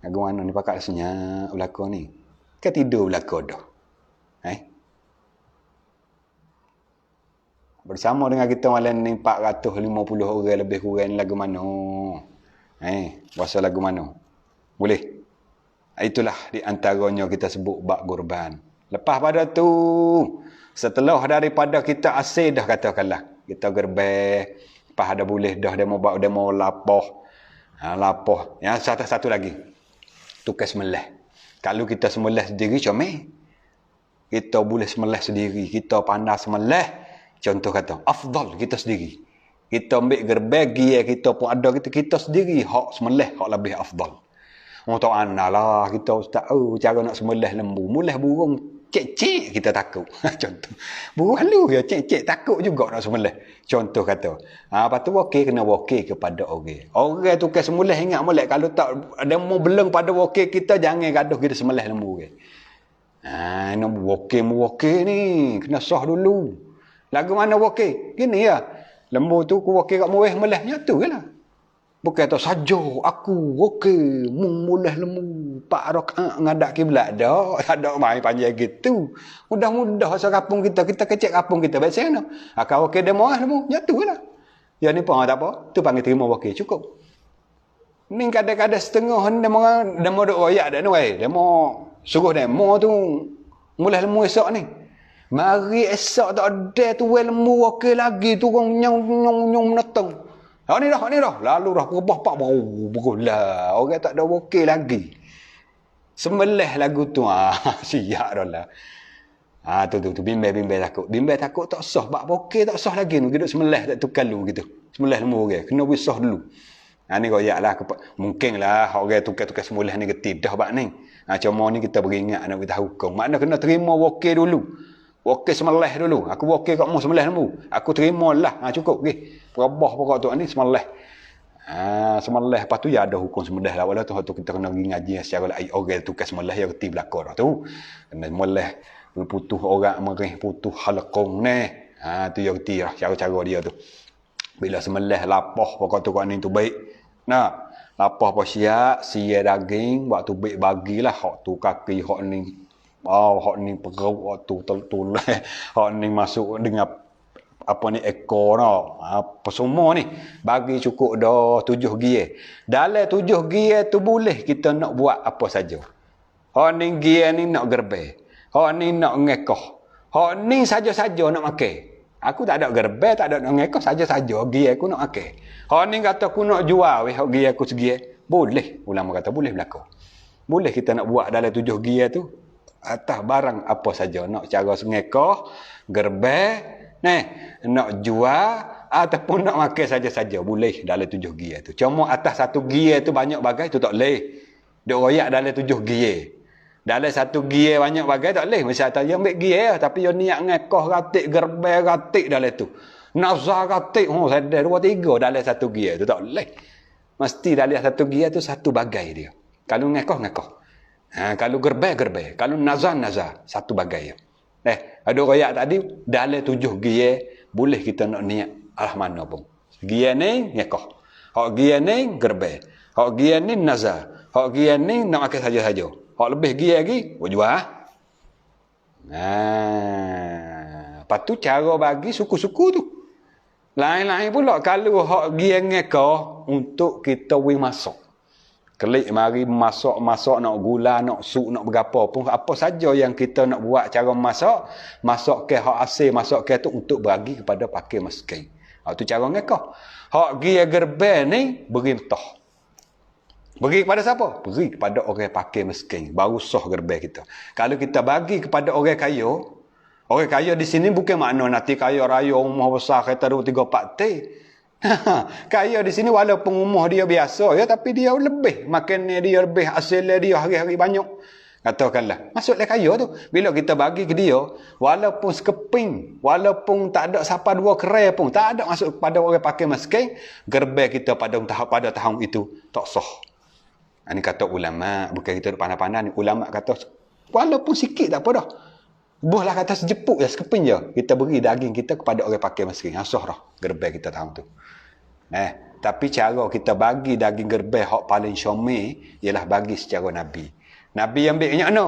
Lagu mana ni pakak senyap belakang ni? Kan tidur belakang dah. Bersama dengan kita malam ni 450 orang lebih kurang lagu mana? Bahasa lagu mana? Boleh? Itulah di antaranya kita sebut bab kurban. Lepas pada tu, setelah daripada kita asih dah katakanlah, kita gerbeh, lepas ada boleh dah demo lapah. Lapah. Yang satu lagi. Tukar sembelih. Kalau kita sembelih sendiri comel. Kita boleh sembelih sendiri, kita pandai sembelih. Contoh kata, afdal kita sendiri. Kita ambil gerbeg kita pun ada kita sendiri hak sembelih hak lebih afdal. Tak analah kita tahu cara nak sembelih lembu. Mulai burung cek-cek kita takut. Contoh. Burung halu ya cek-cek takut juga nak sembelih. Contoh kata. Lepas tu kena wakil kepada orang. Orang tu ke sembelih ingat molek kalau tak ada mau beleng pada wakil kita, jangan gaduh kita sembelih lembu orang. Nak wakil ni kena sah dulu. Lagu mana wakil? Gini ya. Lembu tu ku wakil kat muih melih nyatu ke lah. Bukan tu saja aku wakil mulih lembu 4 rakaat ngadak kiblat dak. Ada main panjang gitu. Mudah-mudah asal kampung kita kecek kampung kita baik sana. Akak wakil demo lembu nyatu ke lah. Ya ni pun tak apa. Tu panggil terima wakil. Cukup. Ni kadang-kadang setengah demo duk royak dah ni weh. Demo suruh demo tu mulai lemu esok ni. Mari esok tak ada tu weh lemu wakil lagi tu orang nyong menetang. Hak ni dah. Lalu dah perbah pak bau lah. Orang tak ada wakil lagi. Sembelih lagu tu siap dah lah. Tu bimbel takut. Bimbel takut tak sah. Bak wakil tak sah lagi ni. Duduk sembelih tak tukar lu gitu. Sembelih lemu orang. Kena wisah dulu. Ni royak lah. Mungkin lah orang tukar-tukar sembelih ni getih dah bak ni. Cuma ni kita beringat nak beritahu hukum. Makna kena terima wakil dulu. Wakil sembelih dulu. Aku wakil kat mu sembelih lemu. Aku terima lah. Cukup. Perabah pokok tu ni sembelih. Sembelih lepas tu ya ada hukum sembelih lah. Walaupun tu kita kena pergi ngaji secara lain. Orang tukar sembelih yang getih belakang tu. Kena sembelih. Putuh orang merih. Putuh halakong ni. Tu yang getih lah. Cara-cara dia tu. Bila sembelih lapah pokok tu kat ni tu baik. Lapah apa siap, sia daging, waktu baik bagilah hak tu kaki, hak ni perut, hak tu tulang, hak ni masuk dengan apa ni ekor apa semua ni bagi cukup dah 7 gie. Dalam 7 gie tu boleh kita nak buat apa saja. Hak ni gie ni nak gerbe. Hak ni nak ngekoh. Hak ni saja-saja nak makan. Aku tak ada gerbe, tak ada nak ngekos, saja-saja gie aku nak makan. Hak ni kata aku nak jual, hak gie aku segi. Boleh, ulama kata boleh berlaku. Boleh kita nak buat dalam 7 gie tu atas barang apa saja, nak cara ngekos, gerbe, nak jual ataupun nak makan saja-saja boleh dalam 7 gie tu. Cuma atas 1 gie tu banyak bagai tu tak boleh. Dok royak dalam 7 gie. Dalam 1 gie banyak bagai tak boleh. Mesti atas yang ambil gie tapi yang niat ngekoh ratik, gerbe ratik dalam tu. Nazar ratik, saya ada 2 3 dalam 1 gie tu tak boleh. Mesti dalam 1 gie tu 1 bagai dia. Kalau ngekoh. Kalau gerbe. Kalau nazar 1 bagai. Ada royak tadi dalam 7 gie boleh kita nak niat arah mana pun. Gie ni ngekoh. Hak gie ni gerbe. Hak gie ni nazar. Hak gie ni nak makan saja-saja. Hak lebih gie lagi, buat jual. Lepas tu cara bagi suku-suku tu. Lain-lain pula kalau hak gie ngekah untuk kita wing masak. Kelik mari masak nak gula, nak sup, nak berapa pun. Apa saja yang kita nak buat cara masak ke hak asil, masak ke tu untuk bagi kepada fakir miskin. Tu cara ngekah. Hak gie gerbe ni beri mentah. Bagi kepada siapa? Beri kepada orang fakir miskin. Baru sah gerbe kita. Kalau kita bagi kepada orang kaya di sini bukan makna nanti kaya raya rumah besar kereta 2 3 4 t. Kaya di sini walaupun rumah dia biasa ya tapi dia lebih makannya dia lebih hasilnya dia hari-hari banyak. Katakanlah masuklah kaya tu. Bila kita bagi ke dia walaupun sekeping, walaupun tak ada siapa 2 kerai pun tak ada masuk kepada orang fakir miskin, gerbe kita pada tahun itu tak sah. Ini kata ulama, bukan kita duk pandai-pandai ni. Ulama kata walaupun sikit tak apa dah. Buhlah kata sejepuk je, sekeping je. Kita beri daging kita kepada orang fakir miskin. Sah dah gerbe kita tahun tu. Tapi cara kita bagi daging gerbe hak paling syamil ialah bagi secara Nabi. Nabi ambil nyak mana?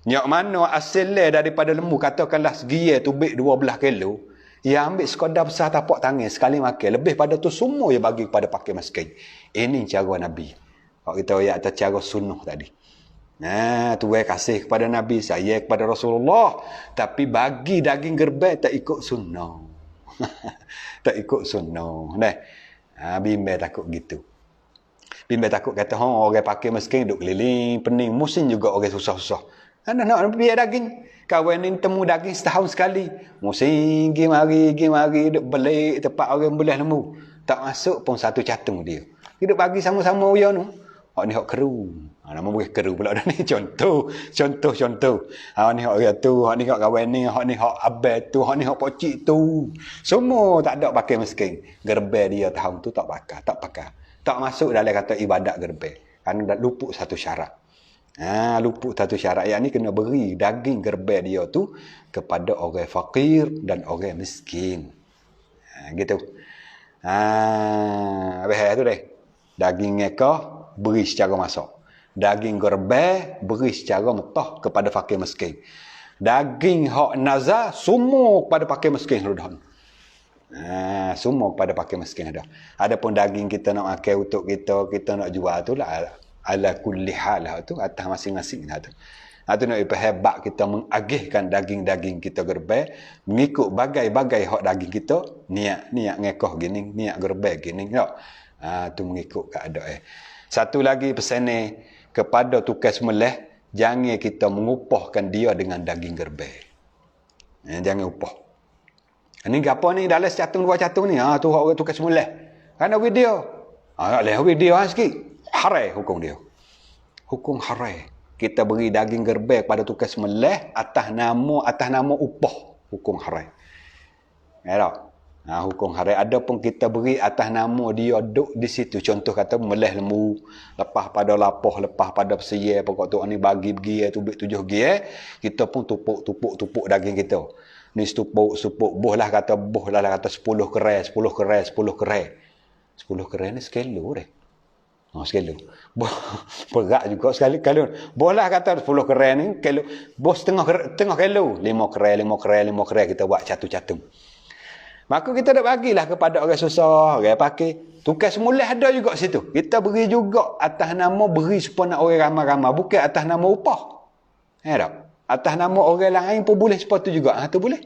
Nyak mana asalnya daripada lembu katakanlah segi tu bik 12 kilo. Ia ambil sekadar besar tapak tangan sekali makan. Lebih pada tu semua ia bagi kepada fakir miskin. Ini cara Nabi. Kalau kita ayat atas cara sunnah tadi. Tu kasih kepada Nabi, saya kepada Rasulullah. Tapi bagi daging gerbe tak ikut sunnah. Tak ikut sunnah. Bimbel takut gitu. Bimbel takut kata, orang fakir miskin duduk keliling, pening. Musim juga orang susah-susah. Nak biar daging. Kawan ni temu daging setahun sekali. Musim, pergi mari, duduk belik tempat orang belah lembu. Tak masuk pun 1 catung dia. Dia bagi sama-sama dia tu. Hak ni hak keru. Nama boleh keru pula dah ni. Contoh. Hak ni hak dia tu, hak ni hak kawan ni, hak ni hak abang tu, hak ni hak pocik tu. Semua tak ada pakai miskin. Gerbe dia tahun tu tak pakai. Tak masuk dalam kata ibadat gerbe. Kerana dah luput satu syarat. Luput satu syarat. Yang ni kena beri daging gerbe dia tu kepada orang fakir dan orang miskin. Gitu. Habis tu deh. Daging ngekah beri secara masak. Daging gerbe beri secara mentah kepada fakir miskin. Daging hak nazar semua kepada fakir miskin sudah. Semua pada pakai miskin ada. Adapun daging kita nak makan untuk kita nak jual tu lah ala kulli hal lah tu atas masing-masing lah tu. Itu nak hebat kita mengagihkan daging-daging kita gerbai mengikut bagai-bagai hak daging kita niat ngekoh gini, niat gerbai gini tak. Tu mengikut keadaan. Satu lagi pesan ni kepada tukang sembelih, jangan kita mengupahkan dia dengan daging gerbai. Jangan upah. Ini apa ni dalam catung dua catung ni? Tu hak tukang sembelih. Karena video. Tak boleh video sikit. Harai hukum dia. Hukum harai. Kita beri daging gerbai pada tukang sembelih atas nama upah, hukum harai. Ya tak? Hukum harai. Adapun kita beri atas nama dia duduk di situ. Contoh kata melih lembu, lepas pada lapah, lepas pada persia, pokok tu ni bagi pergi tu 7 gi, kita pun tupuk daging kita. Ni tupuk boh lah kata 10 kerai. 10 kerai ni sekilo deh. Sekilo. Berat juga sekali kilo. Bolah kata 10 kerai ni kilo. Bos tengah kilo. 5 kerai kita buat catu-catu. Maka kita dah bagilah kepada orang susah, orang pakai. Tukang semulih ada juga situ. Kita beri juga atas nama beri supaya nak orang ramai-ramai. Bukan atas nama upah. Ya tak? Atas nama orang lain pun boleh seperti tu juga. Tu boleh.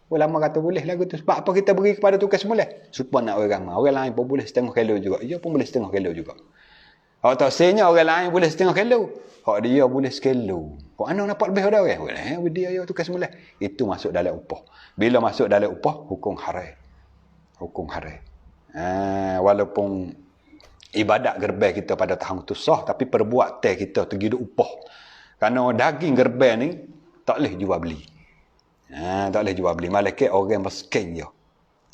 Ulama kata boleh lagu tu. Sebab apa kita beri kepada tukang semulih? Supaya nak orang ramai. Orang lain pun boleh setengah kilo juga. Dia pun boleh setengah kilo juga. Hak tak senya orang lain boleh setengah kilo. Hak dia boleh sekilo. Kok anak dapat lebih pada orang? Boleh. Dia tukang semulih. Itu masuk dalam upah. Bila masuk dalam upah, hukum harai. Hukum harai. Walaupun ibadat gerbai kita pada tahun tu sah, tapi perbuatan kita tergidu upah. Kerana daging gerbai ni tak boleh jual beli. Tak boleh jual beli. Malaikat orang miskin je.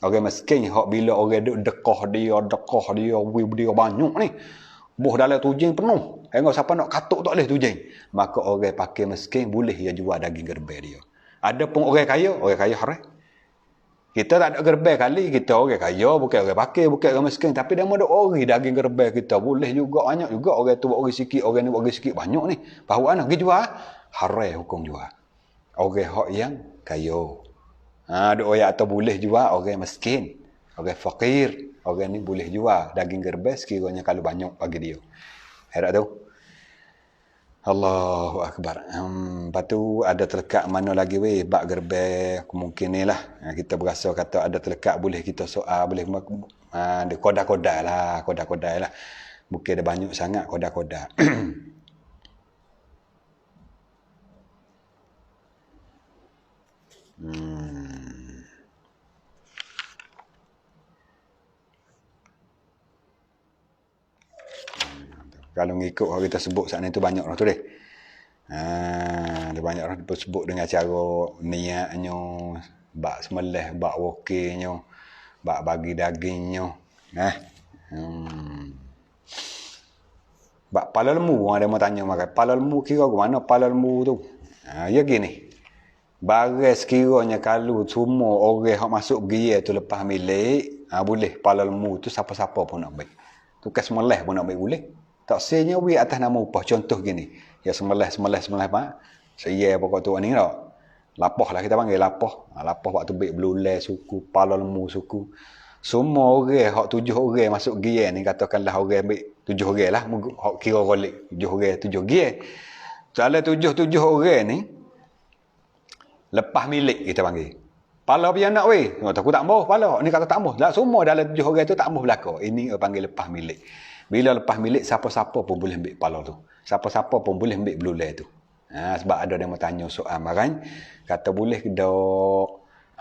Orang miskin hak bila orang duk dekah dia banyak ni. Buh dalam tujing penuh. Hingga siapa nak katuk tak boleh tujing. Maka orang pakai miskin boleh dia jual daging gerbai dia. Ada pun orang kaya haram. Kita tak ada gerbai kali, kita orang kaya, bukan orang pakai, bukan orang miskin. Tapi dia ada ori daging gerbai kita. Boleh juga, banyak juga. Orang tu ori sikit, orang ni ori sikit, banyak ni. Bahawa anak pergi jual, haram hukum jual. Orang hak yang kaya. Ada orang atau boleh jual, orang miskin. Orang fakir. Orang ni boleh jual daging gerbai sekiranya kalau banyak bagi dia. Herak tu? Allahu Akbar. Lepas tu ada terlekat mana lagi weh bak gerbai kemungkinan lah. Kita berasa kata ada terlekat boleh kita soal boleh ada kodak-kodak lah. Bukan ada banyak sangat kodak-kodak. Kalau ngikut orang kita sebut saat ni tu banyak orang tu deh. Ada banyak orang sebut dengan cara niatnya, bak semelih, bak wakilnya, bak bagi dagingnya. Bak pala lembu, ada mau tanya makan. Pala lembu kira ke mana pala lembu tu? Ya gini. Barang sekiranya kalau semua orang yang masuk gear tu lepas milik, boleh pala lembu tu siapa-siapa pun nak ambil. Tukang semelih pun nak ambil boleh. Tak senya we atas nama upah. Contoh gini. Ya semelih pak. Saya pokok tu ni tak. Lapah lah kita panggil lapah. Lapah waktu baik belulai suku, pala lembu suku. Semua orang hak 7 orang masuk gear ni katakanlah orang ambil 7 orang lah. Hak kira golik 7 orang 7 gear. Soalan 7 orang ni lepas milik kita panggil. Pala pian nak we. Takut tak ambuh pala. Ni kata tak ambuh. Tak semua dalam 7 orang tu tak ambuh belaka. Ini panggil lepas milik. Bila lepas milik, siapa-siapa pun boleh ambil pala tu. Siapa-siapa pun boleh ambil belulai tu. Sebab ada yang mau tanya soal makan. Kata boleh ke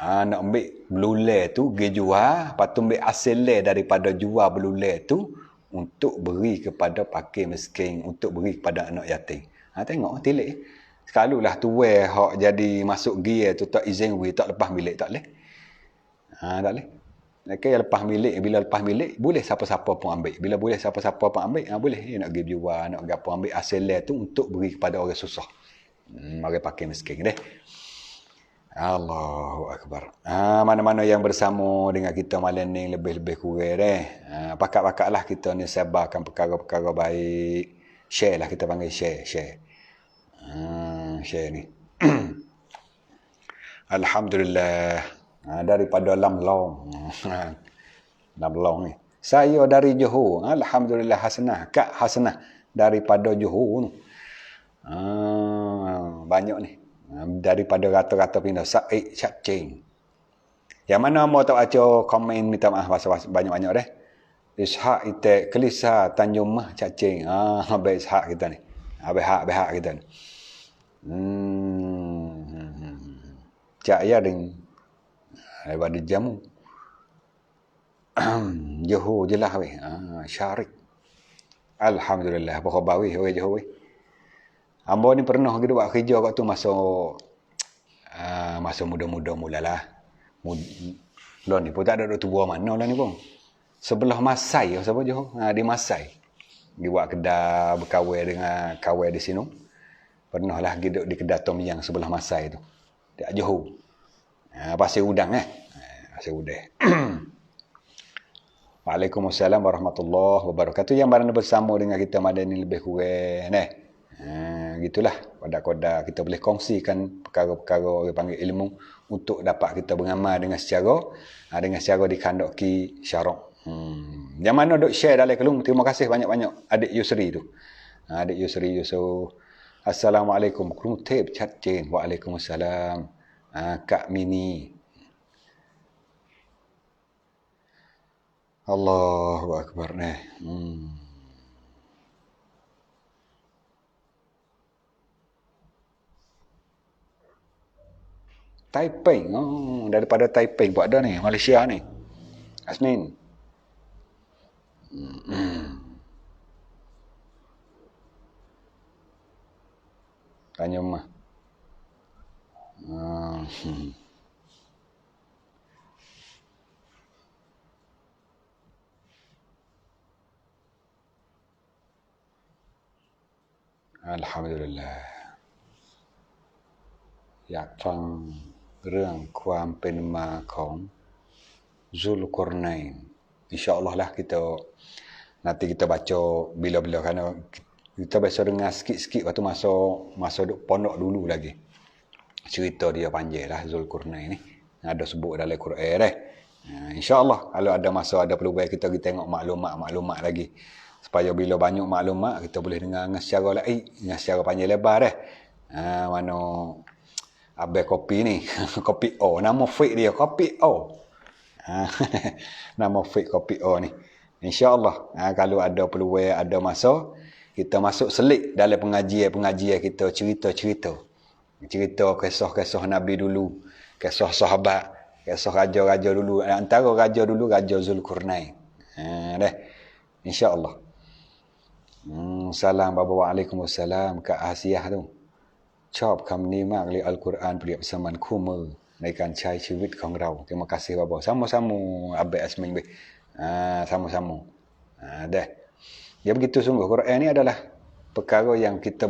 nak ambil belulai tu, pergi jual. Lepas tu ambil hasilnya daripada jual belulai tu. Untuk beri kepada pakir miskin. Untuk beri kepada anak yatim. Tengok, tilik. Sekalulah tuai hak jadi masuk gear tu tak izin we, tak lepas milik, tak boleh. Tak boleh. Okay, lepas milik, bila lepas milik, boleh siapa-siapa pun ambil. Bila boleh siapa-siapa pun ambil, boleh. Dia nak pergi jual, nak pergi apa, ambil hasilnya tu untuk beri kepada orang susah. Mari pakai miskin deh. Allahu Akbar. Mana-mana yang bersama dengan kita malam ni lebih-lebih kurang deh. Pakat-pakatlah kita ni sebarkan perkara-perkara baik. Share lah, kita panggil share. Share ni. Alhamdulillah. Daripada Lam Long. Lam Long ni. Saya dari Johor. Alhamdulillah Hasanah. Kak Hasanah daripada Johor. Banyak ni. Daripada rata-rata pindah. Said Chat Cheng. Yang mana mau tak baca komen minta maaf bahasa banyak-banyak deh. Ishak Itek Kelisa Tanjung Mah Cacing. Baik Ishak kita ni. Behak kita ni. Cak ya ding daripada jamu. Johor jelah weh. Syarik. Alhamdulillah. Apa khabar weh Johor weh. Hamba ni pernah gitu buat kerja kat tu masa muda-muda mulalah. Lah ni pun tak ada duk tua mana lah ni pun. Sebelah Masai siapa Johor? Di Masai. Dia buat kedai berkawin dengan kawan di sini. Pernah lah duduk di kedai Tom Yang sebelah Masai tu. Di Johor. Pasir Udang Pasir Udang. Waalaikumsalam warahmatullahi wabarakatuh. Yang barang bersama dengan kita malam ni lebih kurang gitulah. Kodak-kodak kita boleh kongsikan perkara-perkara orang panggil ilmu untuk dapat kita beramal dengan secara dikandoki syarak. Yang mana duk share dalam kelung, terima kasih banyak-banyak adik Yusri tu. Adik Yusri Yusuf. Assalamualaikum. Krutip chat chain. Waalaikumsalam. Kak Mini. Allahu Akbar ni. Taipei. Daripada Taipei buat dah ni, Malaysia ni. Asmin. Tanya mah. Alhamdulillah อยากฟังเรื่องความเป็นมาของ Zulkarnain. InsyaAllah lah nanti kita baca bila-bila kerana kita biasa dengar sikit-sikit waktu masa duk pondok dulu lagi. Cerita dia panjang lah Zulkarnain ni. Ada sebut dalam Quran InsyaAllah kalau ada masa ada peluang kita tengok maklumat lagi. Supaya bila banyak maklumat kita boleh dengar dengan secara lain, dengan secara panjang lebar mana Abang kopi ni, kopi O, nama fake dia kopi O. Nama fake kopi O ni. InsyaAllah kalau ada peluang, ada masa, kita masuk selit dalam pengajian kita, cerita kisah-kisah Nabi dulu, kisah sahabat, kisah raja-raja dulu. Antara raja dulu, Raja Zulkarnain. InsyaAllah. Salam Baba. Waalaikumsalam Kak Asiah tu ชอบคำนี้มากเลยอัลกุรอานเปรียบเสมือนคู่มือในการใช้ชีวิตของเรา Terima kasih Baba. Sama-sama Abang Asmin be. Sama-sama. Dah. Ya begitu sungguh Quran ni adalah perkara yang kita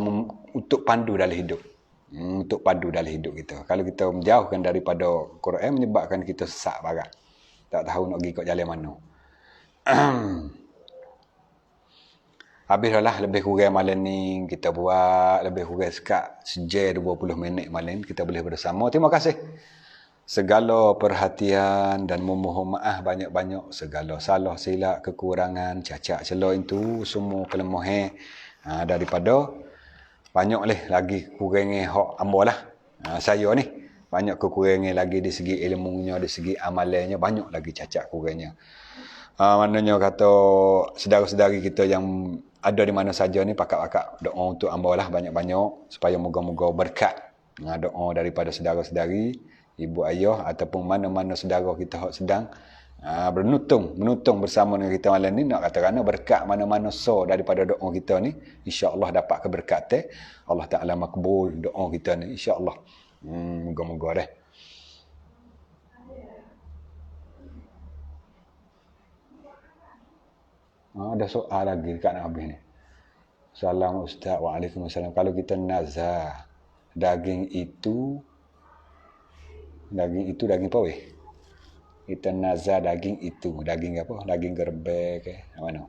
untuk pandu dalam hidup. Untuk pandu dalam hidup kita. Kalau kita menjauhkan daripada Quran menyebabkan kita sesak barat. Tak tahu nak pergi kat jalan mana. Habislah lebih kurang malam ni kita buat lebih kurang sekat sejam 20 minit malam kita boleh bersama. Terima kasih segala perhatian dan memohon maaf banyak-banyak segala salah silap kekurangan cacat celah itu semua kelemahan daripada banyak lagi kurangnya hak hamba lah. Saya ni banyak kekurangan lagi di segi ilmunya, di segi amalannya banyak lagi cacat kurangnya. Maknanya kata saudara-saudari kita yang ada di mana saja ni pakak-pakak doa untuk hamba lah banyak-banyak supaya moga-moga berkat doa daripada saudara-saudari, ibu ayah ataupun mana-mana saudara kita yang sedang menutung bersama dengan kita malam ni nak katakan berkat mana-mana daripada doa kita ni insya-Allah dapat keberkatan Allah Taala makbul doa kita ni insya-Allah. Moga-moga dah. Ada soal lagi dekat nak habis ni. Salam Ustaz. Waalaikumsalam. Kalau kita nazar daging itu daging apa weh? Kita nazar daging itu. Daging apa? Daging gerbek ke? Mana?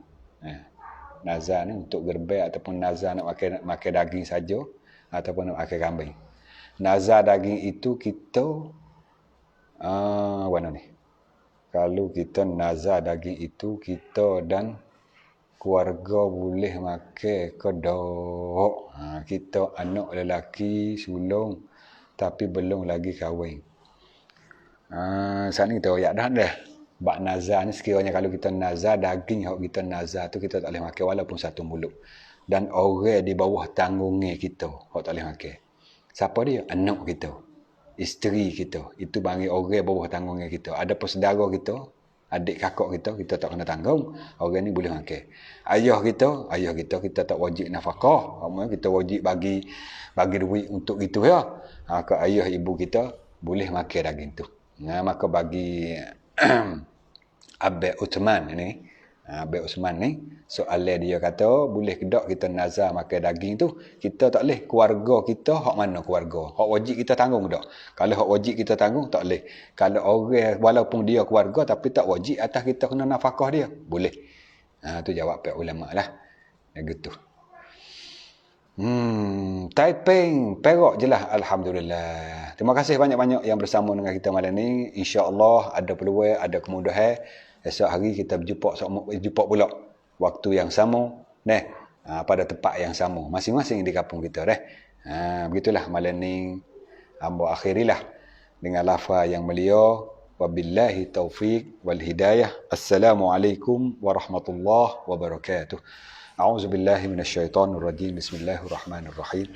Nazar ni untuk gerbek ataupun nazar nak makan daging saja ataupun nak makan kambing. Nazar daging itu kita Mana ni? Kalau kita nazar daging itu, kita dan keluarga boleh makan ke tak? Kita anak lelaki sulung tapi belum lagi kahwin. Saat ni kita royak dah. Bak nazar ni sekiranya kalau kita nazar daging yang kita nazar tu kita tak boleh makan walaupun satu mulut. Dan orang di bawah tanggungnya kita tak boleh makan. Siapa dia? Anak kita. Isteri kita. Itu bagi orang bawah tanggungnya kita. Ada saudara kita, adik kakak kita tak kena tanggung. Orang ni boleh makan. Ayah kita kita tak wajib nafkah. Kita wajib bagi duit untuk itu ya. Ke ayah ibu kita boleh makan daging tu. Maka bagi Abel Uthman ni, soalan dia kata, boleh ke tak kita nazar makan daging tu? Kita tak boleh. Keluarga kita, hak mana keluarga? Hak wajib kita tanggung tak? Kalau hak wajib kita tanggung, tak boleh. Kalau orang, walaupun dia keluarga, tapi tak wajib atas kita kena nafkah dia, boleh. Tu jawab pihak ulama lah. Gitu. Taiping, Perak je lah. Alhamdulillah. Terima kasih banyak-banyak yang bersama dengan kita malam ni. InsyaAllah ada peluang, ada kemudahan. Esok hari kita berjumpa pula. Waktu yang sama. Pada tempat yang sama. Masing-masing di kampung kita. Begitulah malam ni. Hamba akhirilah. Dengan lafaz yang mulia. Wabillahi taufiq wal hidayah. Assalamualaikum warahmatullahi wabarakatuh. أعوذ بالله من الشيطان الرجيم بسم الله الرحمن الرحيم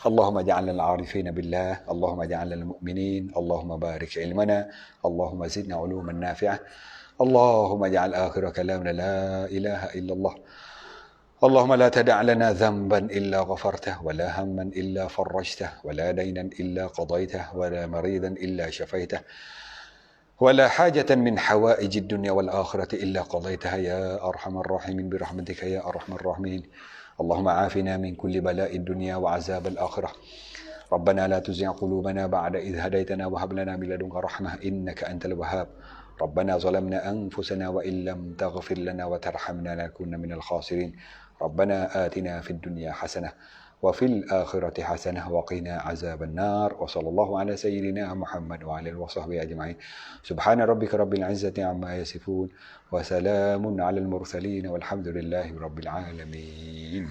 اللهم اجعلنا العارفين بالله اللهم اجعلنا المؤمنين اللهم بارك علمنا اللهم زدنا علوما نافعة اللهم اجعل آخر كلامنا لا إله إلا الله اللهم لا تدع لنا ذنبا إلا غفرته ولا هما إلا فرجته ولا دينا إلا قضيته ولا مريضا إلا شفيته ولا حاجة من حوائج الدنيا والآخرة إلا قضيتها يا أرحم الراحمين برحمتك يا أرحم الراحمين اللهم عافنا من كل بلاء الدنيا وعذاب الآخرة ربنا لا تزغ قلوبنا بعد إذ هديتنا وهب لنا من لدنك رحمة إنك أنت الوهاب ربنا ظلمنا أنفسنا وإن لم تغفر لنا وترحمنا لنكون من الخاسرين ربنا آتنا في الدنيا حسنة وفي الآخرة حسنة وقنا عذاب النار وصلى الله على سيدنا محمد وعلى آله وصحبه أجمعين سبحان ربك رب العزة عما يصفون وسلام على المرسلين والحمد لله رب العالمين